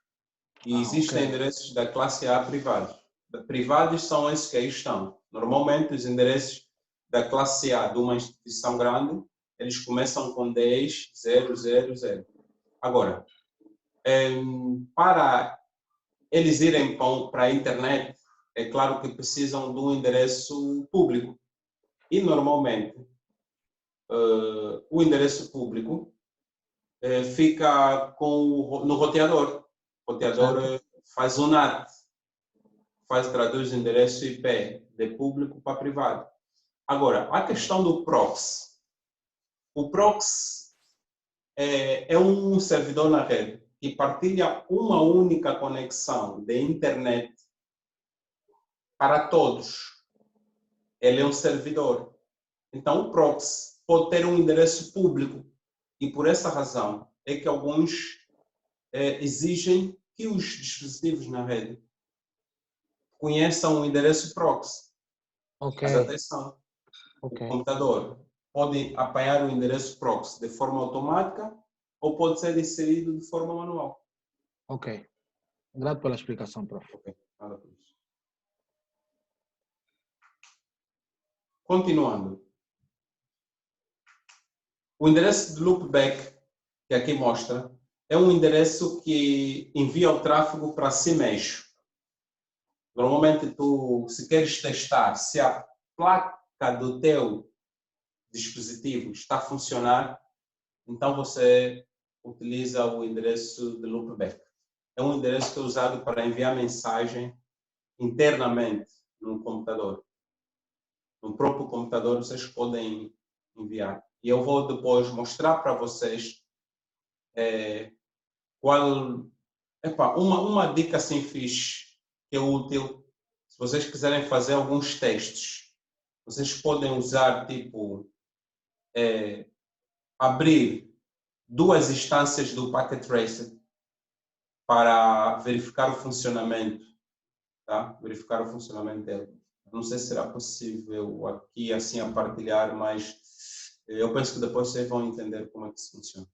E existem ok. endereços da classe A privados. Privados são esses que aí estão. Normalmente, os endereços da classe A de uma instituição grande, eles começam com 10, 0, 0, 0. Agora, para eles irem para a internet, é claro que precisam de um endereço público. E, normalmente, o endereço público fica no roteador. O roteador faz o NAT, traduz o endereço IP de público para privado. Agora, a questão do proxy. O proxy é um servidor na rede que partilha uma única conexão de internet para todos. Ele é um servidor. Então, o proxy pode ter um endereço público e, por essa razão, é que alguns exigem que os dispositivos na rede conheçam o endereço proxy. Ok, Mas atenção, ok, o computador pode apanhar o endereço proxy de forma automática ou pode ser inserido de forma manual. ok. Grato pela explicação, prof. Ok, nada por isso. Continuando. O endereço de loopback, que aqui mostra, é um endereço que envia o tráfego para si mesmo. Normalmente, se queres testar se a placa do teu dispositivo está a funcionar, então você utiliza o endereço de loopback. É um endereço que é usado para enviar mensagem internamente no computador. No próprio computador vocês podem enviar. E eu vou depois mostrar para vocês uma dica assim fixe, que é útil. Se vocês quiserem fazer alguns testes, vocês podem usar, tipo, abrir 2 instâncias do Packet Tracer para verificar o funcionamento, tá? Verificar o funcionamento dele. Não sei se será possível aqui assim a partilhar, mas eu penso que depois vocês vão entender como é que isso funciona.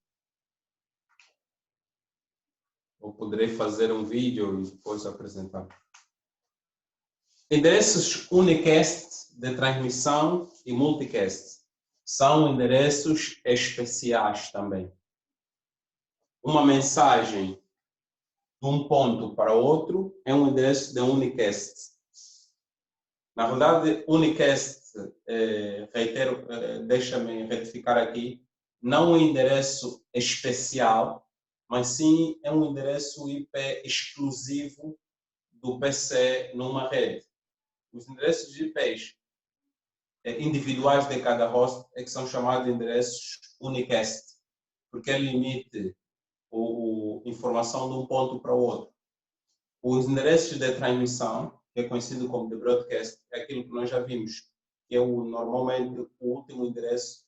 Ou poderei fazer um vídeo e depois apresentar. Endereços unicast de transmissão e multicast são endereços especiais também. Uma mensagem de um ponto para outro é um endereço de unicast. Na verdade, unicast, deixa-me retificar aqui, não um endereço especial, mas sim é um endereço IP exclusivo do PC numa rede. Os endereços de IPs individuais de cada host é que são chamados de endereços unicast, porque ele limite a informação de um ponto para o outro. Os endereços de transmissão, que é conhecido como de broadcast, é aquilo que nós já vimos, que é normalmente o último endereço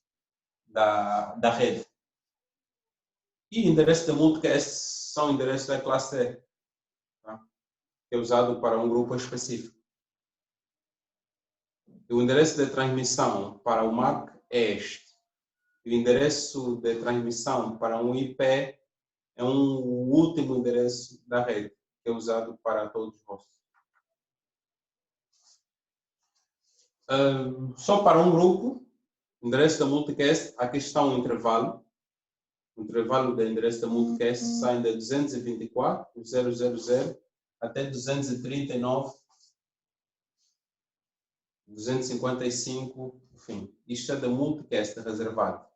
da rede. E endereços de multicast são endereços da classe E, tá? Que é usado para um grupo específico. O endereço de transmissão para o MAC é este. O endereço de transmissão para um IP é um último endereço da rede, que é usado para todos os hosts. Só para um grupo, endereço da multicast, aqui está um intervalo. O intervalo do endereço da multicast sai de 224.000 até 255, enfim. Isto é da multicast reservado.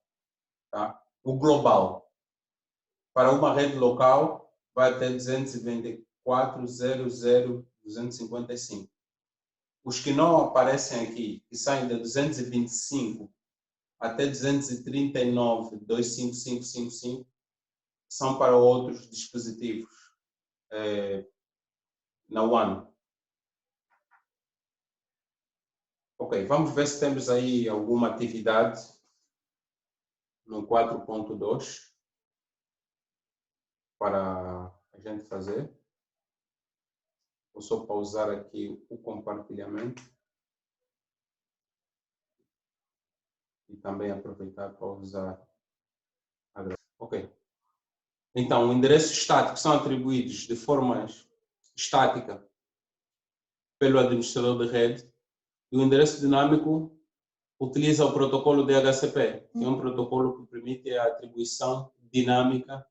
Tá? O global, para uma rede local, vai até 224.00255. Os que não aparecem aqui, que saem de 225 até 239.25555, são para outros dispositivos na WAN. Ok, vamos ver se temos aí alguma atividade no 4.2 para a gente fazer. Vou só pausar aqui o compartilhamento e também aproveitar para usar a gravação. Ok. Então, o endereço estático são atribuídos de forma estática pelo administrador de rede e o endereço dinâmico utiliza o protocolo DHCP, que é um protocolo que permite a atribuição dinâmica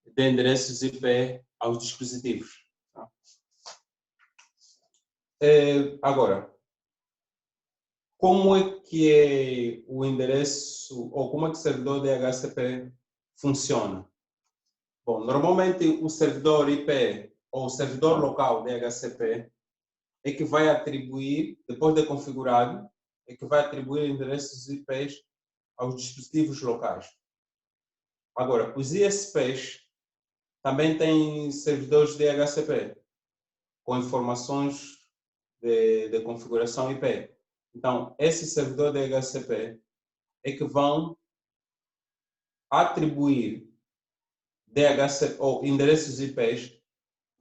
de endereços IP aos dispositivos. Tá? Agora, como é que é o endereço, ou como é que o servidor DHCP funciona? Bom, normalmente o servidor IP ou o servidor local DHCP é que vai atribuir, depois de configurado, é que vai atribuir endereços IPs aos dispositivos locais. Agora, os ISPs também têm servidores DHCP com informações de configuração IP. Então, esse servidor DHCP é que vão atribuir DHCP ou endereços IPs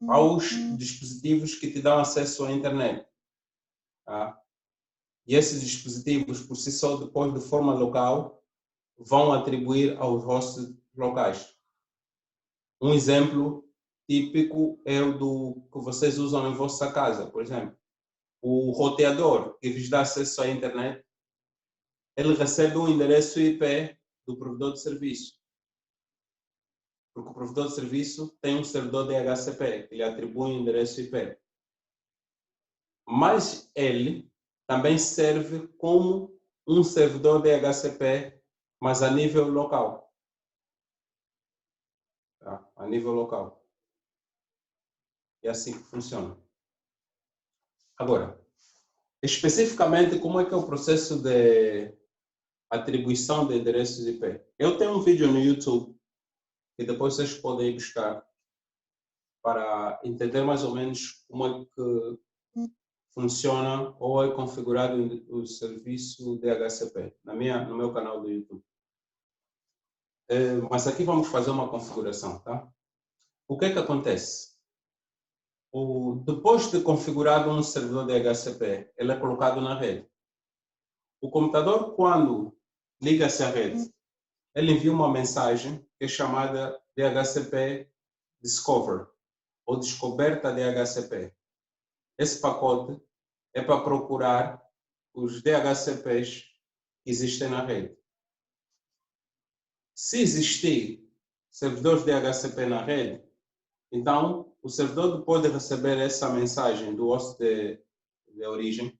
aos dispositivos que te dão acesso à internet. Tá? E esses dispositivos, por si só, depois de forma local, vão atribuir aos hosts locais. Um exemplo típico é o do que vocês usam em vossa casa, por exemplo. O roteador que vos dá acesso à internet, ele recebe um endereço IP do provedor de serviço. Porque o provedor de serviço tem um servidor DHCP, que lhe atribui um endereço IP. Mas ele também serve como um servidor DHCP, mas a nível local. Tá? A nível local. É assim que funciona. Agora, especificamente, como é que é o processo de atribuição de endereços IP? Eu tenho um vídeo no YouTube que depois vocês podem ir buscar para entender mais ou menos como é que funciona ou é configurado o serviço DHCP no meu canal do YouTube. Mas aqui vamos fazer uma configuração, tá? O que é que acontece? Depois de configurado um servidor DHCP, ele é colocado na rede. O computador, quando liga-se à rede, ele envia uma mensagem que é chamada DHCP Discover, ou Descoberta DHCP. Esse pacote é para procurar os DHCPs que existem na rede. Se existir servidores DHCP na rede, então o servidor, depois de receber essa mensagem do host de origem,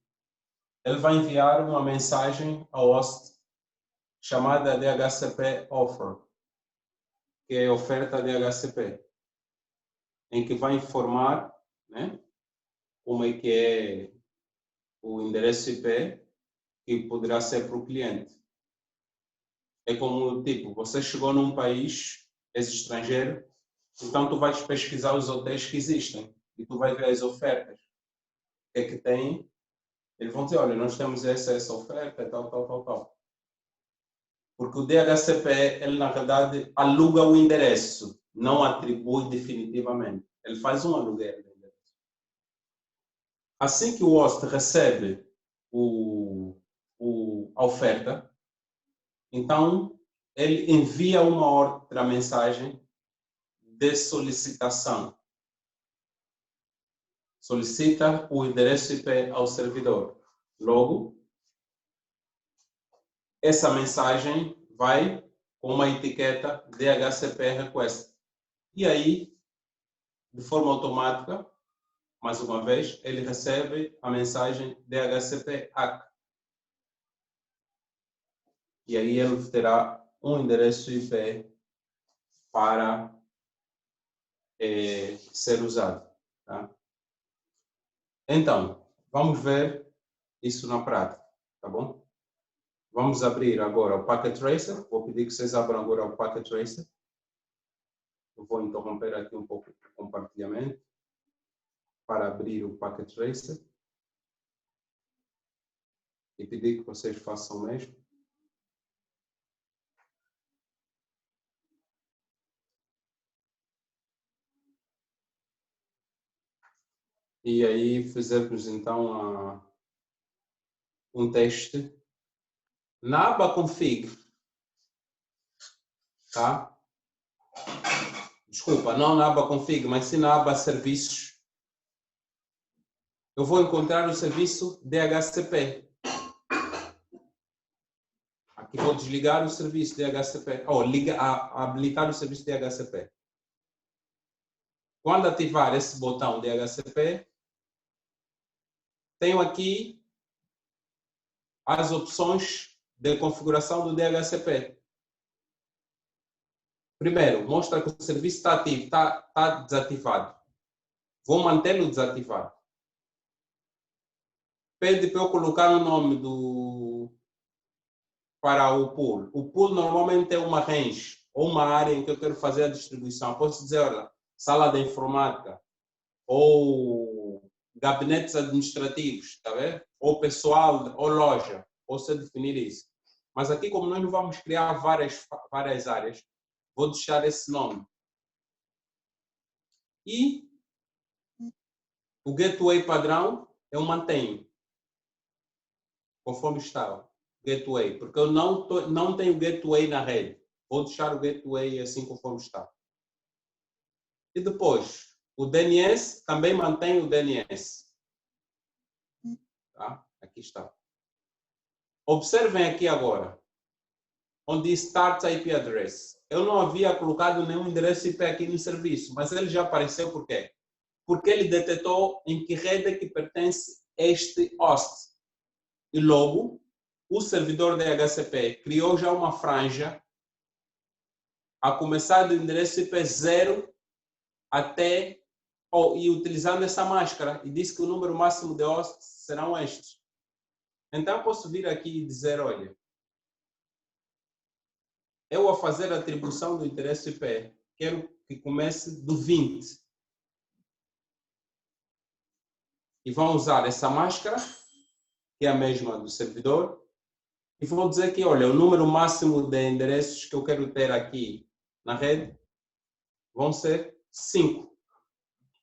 ele vai enviar uma mensagem ao host chamada DHCP Offer, que é oferta DHCP, em que vai informar, né, como é que é o endereço IP que poderá ser para o cliente. É como, tipo, você chegou num país, és estrangeiro, então tu vais pesquisar os hotéis que existem e tu vais ver as ofertas. O que é que tem? Eles vão dizer, olha, nós temos essa oferta, tal. Porque o DHCP, ele na verdade aluga o endereço, não atribui definitivamente. Ele faz um aluguel do endereço. Assim que o host recebe a oferta, então ele envia uma outra mensagem de solicitação. Solicita o endereço IP ao servidor. Logo, essa mensagem vai com uma etiqueta DHCP Request. E aí, de forma automática, mais uma vez, ele recebe a mensagem DHCP ACK. E aí ele terá um endereço IP para ser usado. Tá? Então, vamos ver isso na prática, tá bom? Vamos abrir agora o Packet Tracer. Vou pedir que vocês abram agora o Packet Tracer. Eu vou interromper aqui um pouco o compartilhamento para abrir o Packet Tracer e pedir que vocês façam o mesmo. E aí fizermos então um teste na aba Config, tá? Desculpa, não na aba config, mas sim na aba serviços. Eu vou encontrar o serviço DHCP. Aqui vou desligar o serviço DHCP, ou habilitar o serviço DHCP. Quando ativar esse botão DHCP, tenho aqui as opções de configuração do DHCP. Primeiro, mostra que o serviço está ativo, está desativado. Vou mantê-lo desativado. Pede para eu colocar o nome para o pool. O pool normalmente é uma range ou uma área em que eu quero fazer a distribuição. Posso dizer, olha, sala de informática ou gabinetes administrativos, tá vendo? Ou pessoal, ou loja. Posso definir isso. Mas aqui, como nós não vamos criar várias áreas, vou deixar esse nome. E o gateway padrão eu mantenho, conforme está. Gateway, porque eu não tenho gateway na rede. Vou deixar o gateway assim conforme está. E depois, o DNS, também mantém o DNS. Tá? Aqui está. Observem aqui agora, onde diz Start IP Address. Eu não havia colocado nenhum endereço IP aqui no serviço, mas ele já apareceu por quê? Porque ele detectou em que rede é que pertence este host. E logo, o servidor DHCP criou já uma franja a começar do endereço IP 0 até, e utilizando essa máscara, e disse que o número máximo de hosts serão estes. Então, posso vir aqui e dizer, olha, eu a fazer a atribuição do endereço IP, quero que comece do 20. E vão usar essa máscara, que é a mesma do servidor, e vou dizer que, olha, o número máximo de endereços que eu quero ter aqui na rede vão ser 5.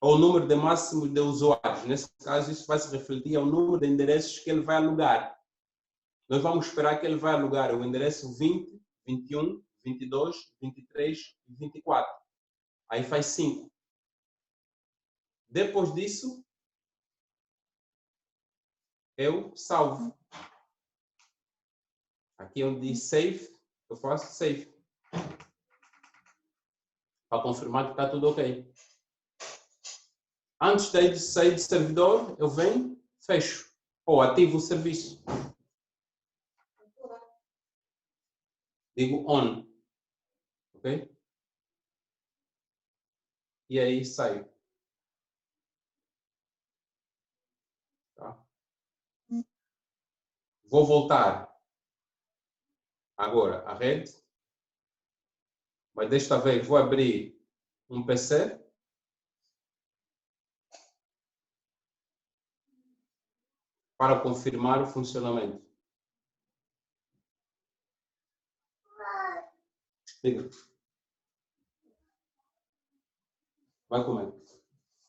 Ou o número de máximo de usuários. Nesse caso, isso vai se refletir ao número de endereços que ele vai alugar. Nós vamos esperar que ele vai alugar o endereço 20, 21, 22, 23 e 24. Aí faz 5. Depois disso, eu salvo. Aqui onde diz save, eu faço save. Para confirmar que está tudo ok. Antes de sair do servidor, eu venho, fecho. Ou ativo o serviço. Digo on. Ok? E aí saio. Tá? Vou voltar agora à rede. Mas desta vez vou abrir um PC. Para confirmar o funcionamento. Diga. Vai comer.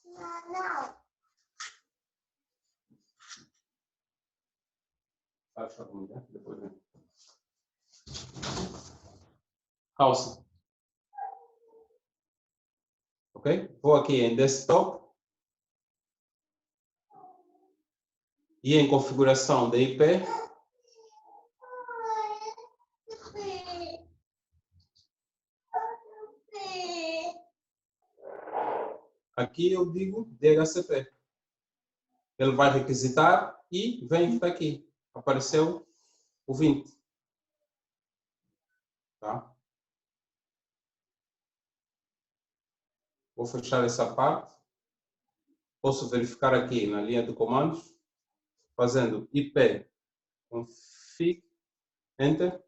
Não. Vai deixar comigo, né? Depois vem. Calça. Ok? Vou aqui em desktop. E em configuração de IP. Aqui eu digo DHCP. Ele vai requisitar e vem aqui. Apareceu o 20. Tá? Vou fechar essa parte. Posso verificar aqui na linha de comandos, fazendo IP config, enter.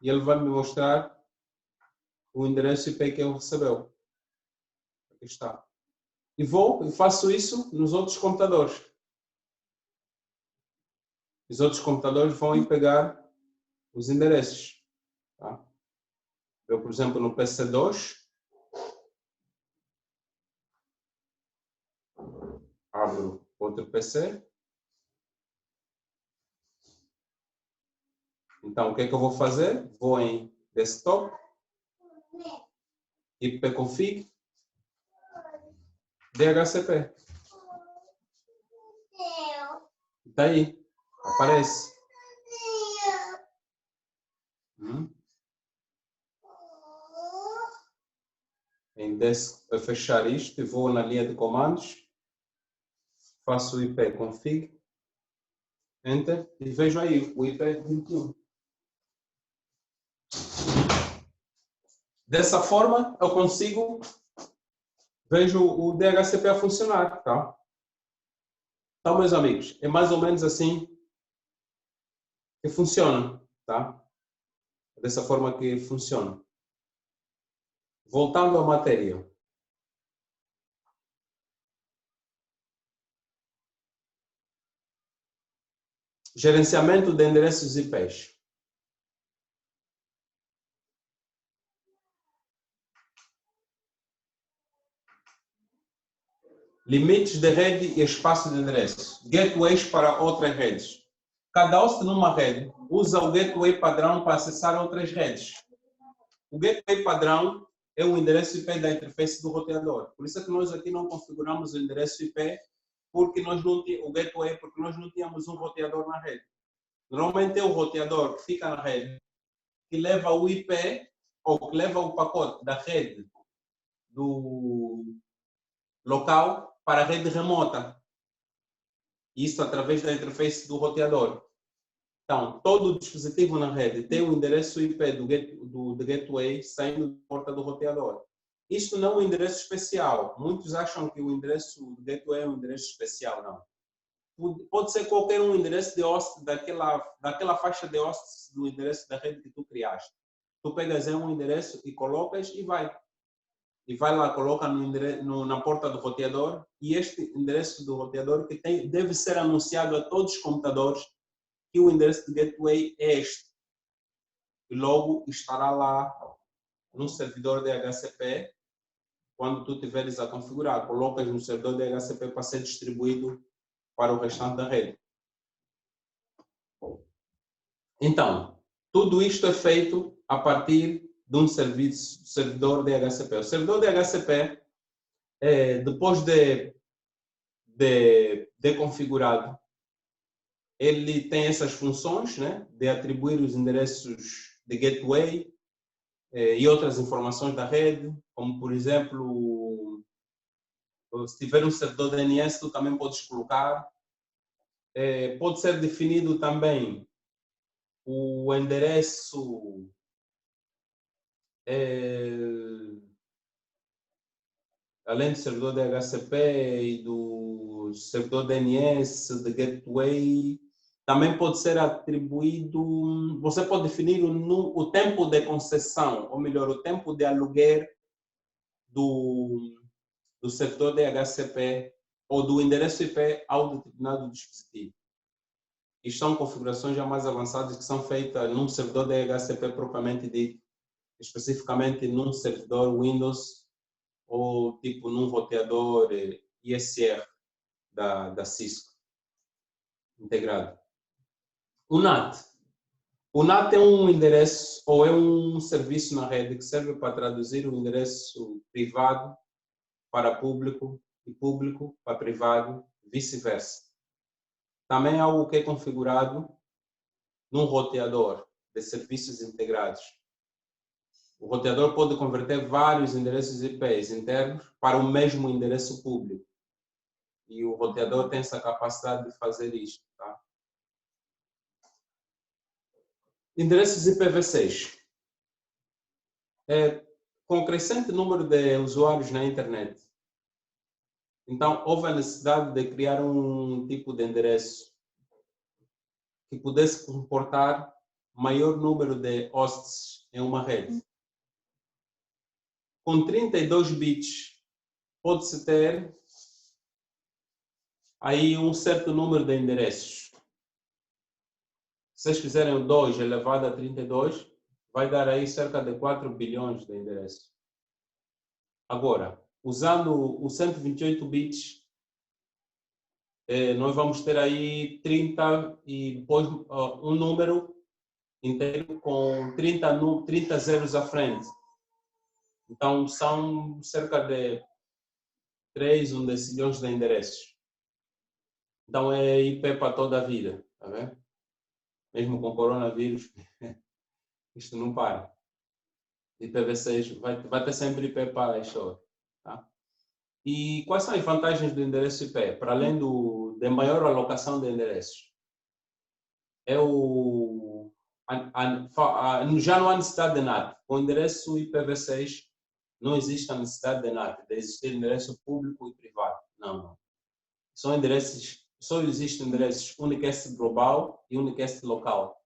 E ele vai me mostrar o endereço IP que ele recebeu. Aqui está. E faço isso nos outros computadores. Os outros computadores vão ir pegar os endereços. Tá? Eu, por exemplo, no PC2, abro outro PC. Então, o que é que eu vou fazer? Vou em desktop. ipconfig DHCP. Está aí, aparece. Para fechar isto, eu vou na linha de comandos, faço o ipconfig, enter, e vejo aí o IP21. Dessa forma, eu consigo, vejo o DHCP a funcionar, tá? Então, meus amigos, é mais ou menos assim que funciona, tá? Dessa forma que funciona. Voltando à matéria. Gerenciamento de endereços IPs. Limites de rede e espaço de endereço. Gateways para outras redes. Cada host numa rede usa o gateway padrão para acessar outras redes. O gateway padrão é o endereço IP da interface do roteador. Por isso é que nós aqui não configuramos o endereço IP porque nós não tínhamos o gateway, porque nós não tínhamos um roteador na rede. Normalmente é o roteador que fica na rede que leva o IP ou que leva o pacote da rede do local para a rede remota. Isso através da interface do roteador. Então, todo dispositivo na rede tem o endereço IP do gateway saindo da porta do roteador. Isto não é um endereço especial. Muitos acham que o endereço do gateway é um endereço especial. Não. Pode ser qualquer um endereço de host daquela faixa de hosts do endereço da rede que tu criaste. Tu pegas um endereço e colocas e vai. E vai lá, coloca na porta do roteador, e este endereço do roteador que deve ser anunciado a todos os computadores que o endereço de gateway é este. E logo estará lá no servidor DHCP, quando tu tiveres a configurar, colocas no servidor DHCP para ser distribuído para o restante da rede. Então, tudo isto é feito a partir de um servidor DHCP. O servidor DHCP, depois de configurado, ele tem essas funções, né, de atribuir os endereços de gateway e outras informações da rede, como, por exemplo, se tiver um servidor DNS, tu também podes colocar. Pode ser definido também o endereço além do servidor DHCP e do servidor DNS, de gateway, também pode ser atribuído, você pode definir o tempo de concessão, ou melhor, o tempo de aluguer do servidor DHCP ou do endereço IP ao determinado dispositivo. Isto são configurações já mais avançadas que são feitas num servidor DHCP propriamente dito, especificamente num servidor Windows ou tipo num roteador ISR da Cisco integrado. O NAT. O NAT é um endereço ou é um serviço na rede que serve para traduzir o endereço privado para público e público para privado, vice-versa. Também é algo que é configurado num roteador de serviços integrados. O roteador pode converter vários endereços IPs internos para o mesmo endereço público. E o roteador tem essa capacidade de fazer isto. Tá? Endereços IPv6. Com o crescente número de usuários na internet, então houve a necessidade de criar um tipo de endereço que pudesse comportar maior número de hosts em uma rede. Com 32 bits, pode-se ter aí um certo número de endereços. Se vocês fizerem o 2 elevado a 32, vai dar aí cerca de 4 bilhões de endereços. Agora, usando o 128 bits, nós vamos ter aí 30 e depois um número inteiro com 30 zeros à frente. Então, são cerca de 3 undecilhões de endereços. Então, é IP para toda a vida, tá vendo? Mesmo com coronavírus, isto não para. IPv6 vai ter sempre IP para a história. Tá? E quais são as vantagens do endereço IP? Para além de maior alocação de endereços. Já não há necessidade de NAT. Com o endereço IPv6 não existe a necessidade de NAT, de existir endereço público e privado. Não. São endereços, só existem endereços unicast global e unicast local.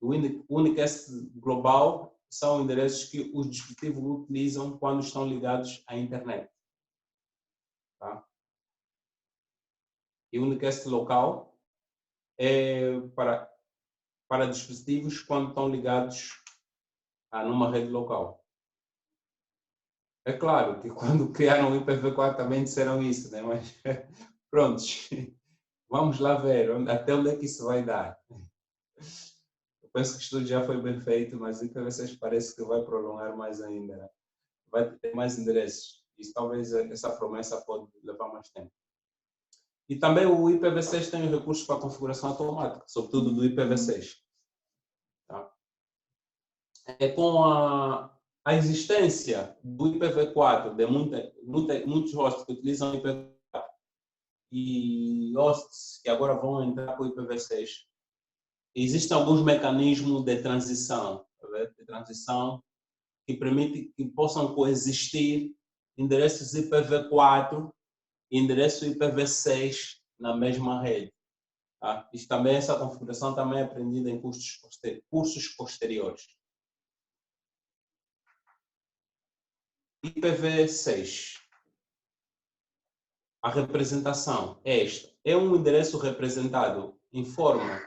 O unicast global são endereços que os dispositivos utilizam quando estão ligados à internet. Tá? E o unicast local é para dispositivos quando estão ligados numa rede local. É claro que quando criaram o IPv4 também disseram isso, né? Mas prontos, vamos lá ver até onde é que isso vai dar. Eu penso que o estudo já foi bem feito, mas o IPv6 parece que vai prolongar mais ainda. Né? Vai ter mais endereços. E talvez essa promessa pode levar mais tempo. E também o IPv6 tem recursos para configuração automática, sobretudo do IPv6. Tá? Com a existência do IPv4, de muitos hosts que utilizam o IPv4 e hosts que agora vão entrar com o IPv6, existem alguns mecanismos de transição que permitem que possam coexistir endereços IPv4 e endereço IPv6 na mesma rede. Tá? Essa configuração também é aprendida em cursos posteriores. IPv6. A representação é esta. É um endereço representado em forma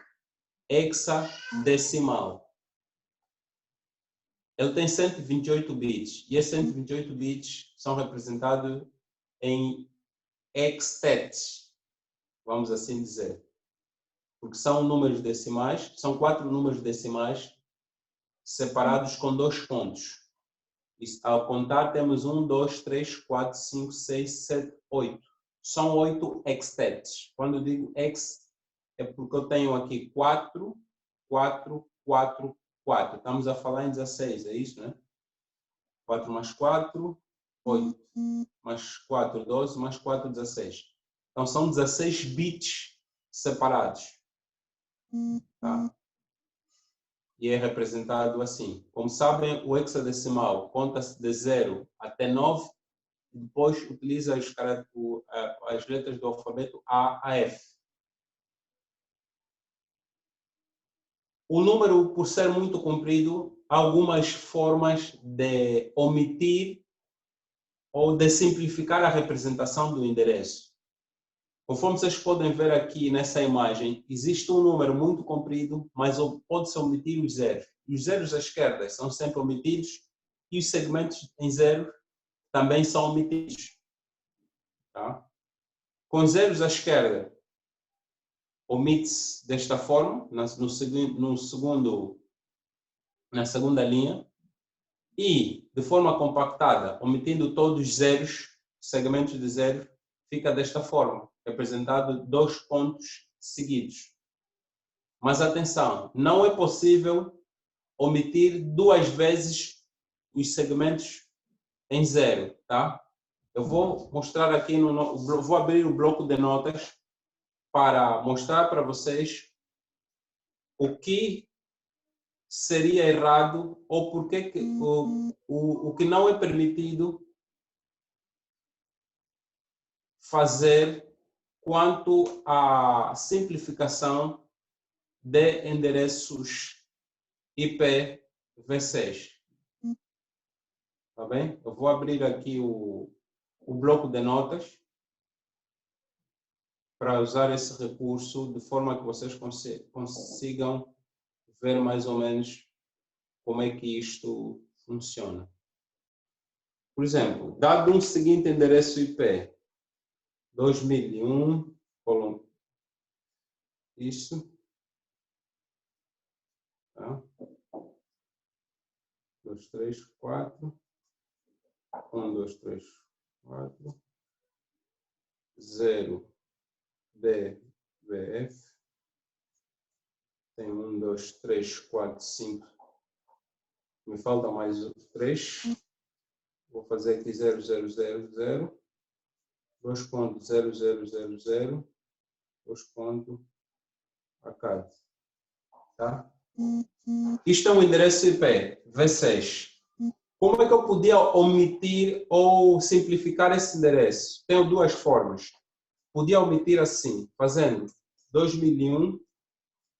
hexadecimal. Ele tem 128 bits. E esses 128 bits são representados em hextets, vamos assim dizer. Porque são números decimais, são 4 números decimais separados com 2 pontos. E, ao contar, temos 1, 2, 3, 4, 5, 6, 7, 8. São 8 hextets. Quando eu digo hex, é porque eu tenho aqui 4, 4, 4, 4. Estamos a falar em 16, é isso, né? 4 mais 4, 8. Mais 4, 12. Mais 4, 16. Então, são 16 bits separados. Tá? E é representado assim. Como sabem, o hexadecimal conta-se de 0 até 9 e depois utiliza as letras do alfabeto A a F. O número, por ser muito comprido, há algumas formas de omitir ou de simplificar a representação do endereço. Conforme vocês podem ver aqui nessa imagem, existe um número muito comprido, mas pode-se omitir os zeros. E os zeros à esquerda são sempre omitidos e os segmentos em zero também são omitidos. Tá? Com zeros à esquerda, omite-se desta forma, na segunda linha, e de forma compactada, omitindo todos os zeros, segmentos de zero, fica desta forma, representado 2 pontos seguidos. Mas atenção, não é possível omitir 2 vezes os segmentos em zero, tá? Eu vou mostrar aqui, vou abrir o bloco de notas para mostrar para vocês o que seria errado ou por que o que não é permitido fazer quanto à simplificação de endereços IPv6. Tá bem? Eu vou abrir aqui o bloco de notas para usar esse recurso de forma que vocês consigam ver mais ou menos como é que isto funciona. Por exemplo, dado um seguinte endereço IP, 2001, isso, tá? 2, 3, 4, 1, 2, 3, 4. 0 DVF. Tem 1, 2, 3, 4, 5. Me falta mais 3. Vou fazer aqui 0, 0, 0, 0. 2.0000. 2. ACAD. Tá? Isto é um endereço IP V6. Como é que eu podia omitir ou simplificar esse endereço? Tenho duas formas. Podia omitir assim, fazendo 2001,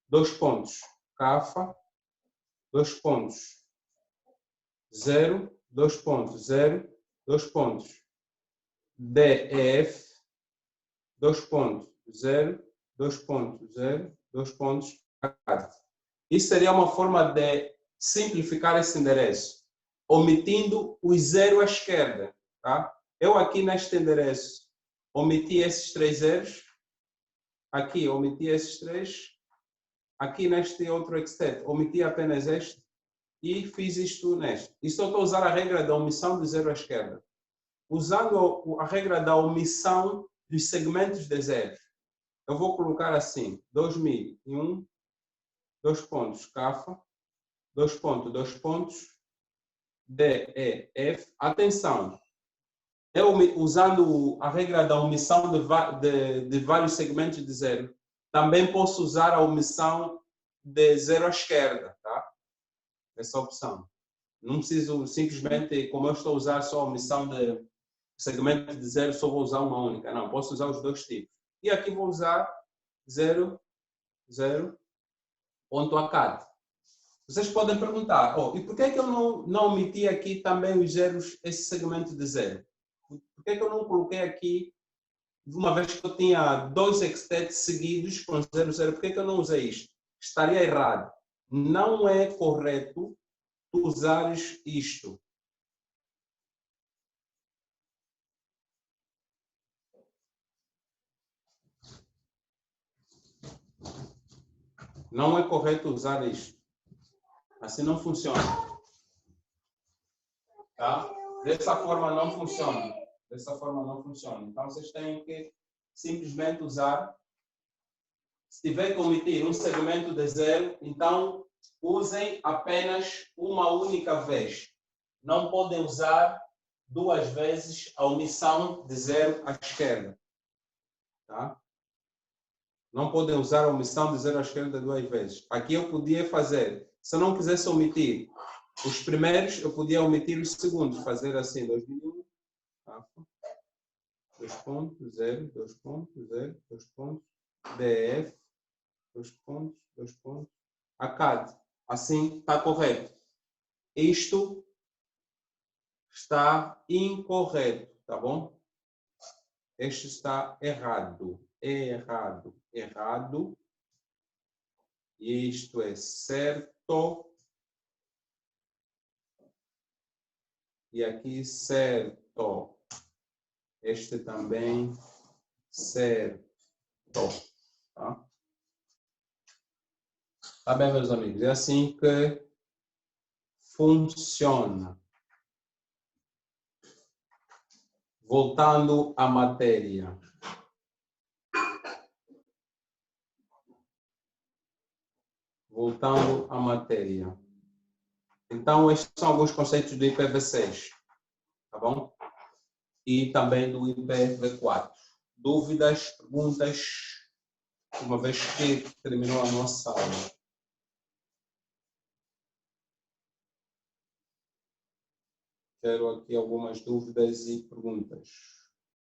2 pontos, CAFA, 2 pontos, 0, 2 pontos, 0, 2 pontos, DEF, 2 pontos, 0, 2 pontos, 0, 2 pontos, ACAD. Isso seria uma forma de simplificar esse endereço, omitindo o 0 à esquerda. Tá? Eu aqui neste endereço omiti esses 3 zeros, aqui omiti esses 3, aqui neste outro extet omiti apenas este e fiz isto neste. Isto eu estou a usar a regra da omissão de 0 à esquerda. Usando a regra da omissão dos segmentos de zeros, eu vou colocar assim, 2001, 2 pontos, CAFA, 2 pontos, 2 pontos, DEF. Atenção, eu usando a regra da omissão de vários segmentos de zero, também posso usar a omissão de 0 à esquerda, tá? Essa opção. Não preciso simplesmente, como eu estou a usar só a omissão de segmento de 0, só vou usar uma única. Não, posso usar os dois tipos. E aqui vou usar 0, 0, ponto ACAD. Vocês podem perguntar, e por que é que eu não omiti aqui também os zeros, esse segmento de 0? Por que é que eu não coloquei aqui, uma vez que eu tinha 2 extets seguidos com 0, 0, por que é que eu não usei isto? Estaria errado. Não é correto tu usares isto. Não é correto usar isto. Assim não funciona. Tá? Dessa forma não funciona. Dessa forma não funciona. Então vocês têm que simplesmente usar. Se tiver que omitir um segmento de 0, então usem apenas uma única vez. Não podem usar 2 vezes a omissão de 0 à esquerda. Tá? Não podem usar a omissão de 0 à esquerda 2 vezes. Aqui eu podia fazer, se eu não quisesse omitir os primeiros, eu podia omitir os segundos. Fazer assim, 2001, 2 pontos, 0, 2 pontos, 0, 2 pontos, DF, 2 pontos, 2 pontos, ACAD. Assim está correto. Isto está incorreto, tá bom? Este está errado. Errado, errado. E isto é certo. E aqui certo. Este também certo. Tá? Tá bem, meus amigos? É assim que funciona. Voltando à matéria. Voltando à matéria. Então, estes são alguns conceitos do IPv6. Tá bom? E também do IPv4. Dúvidas, perguntas, uma vez que terminou a nossa aula. Quero aqui algumas dúvidas e perguntas.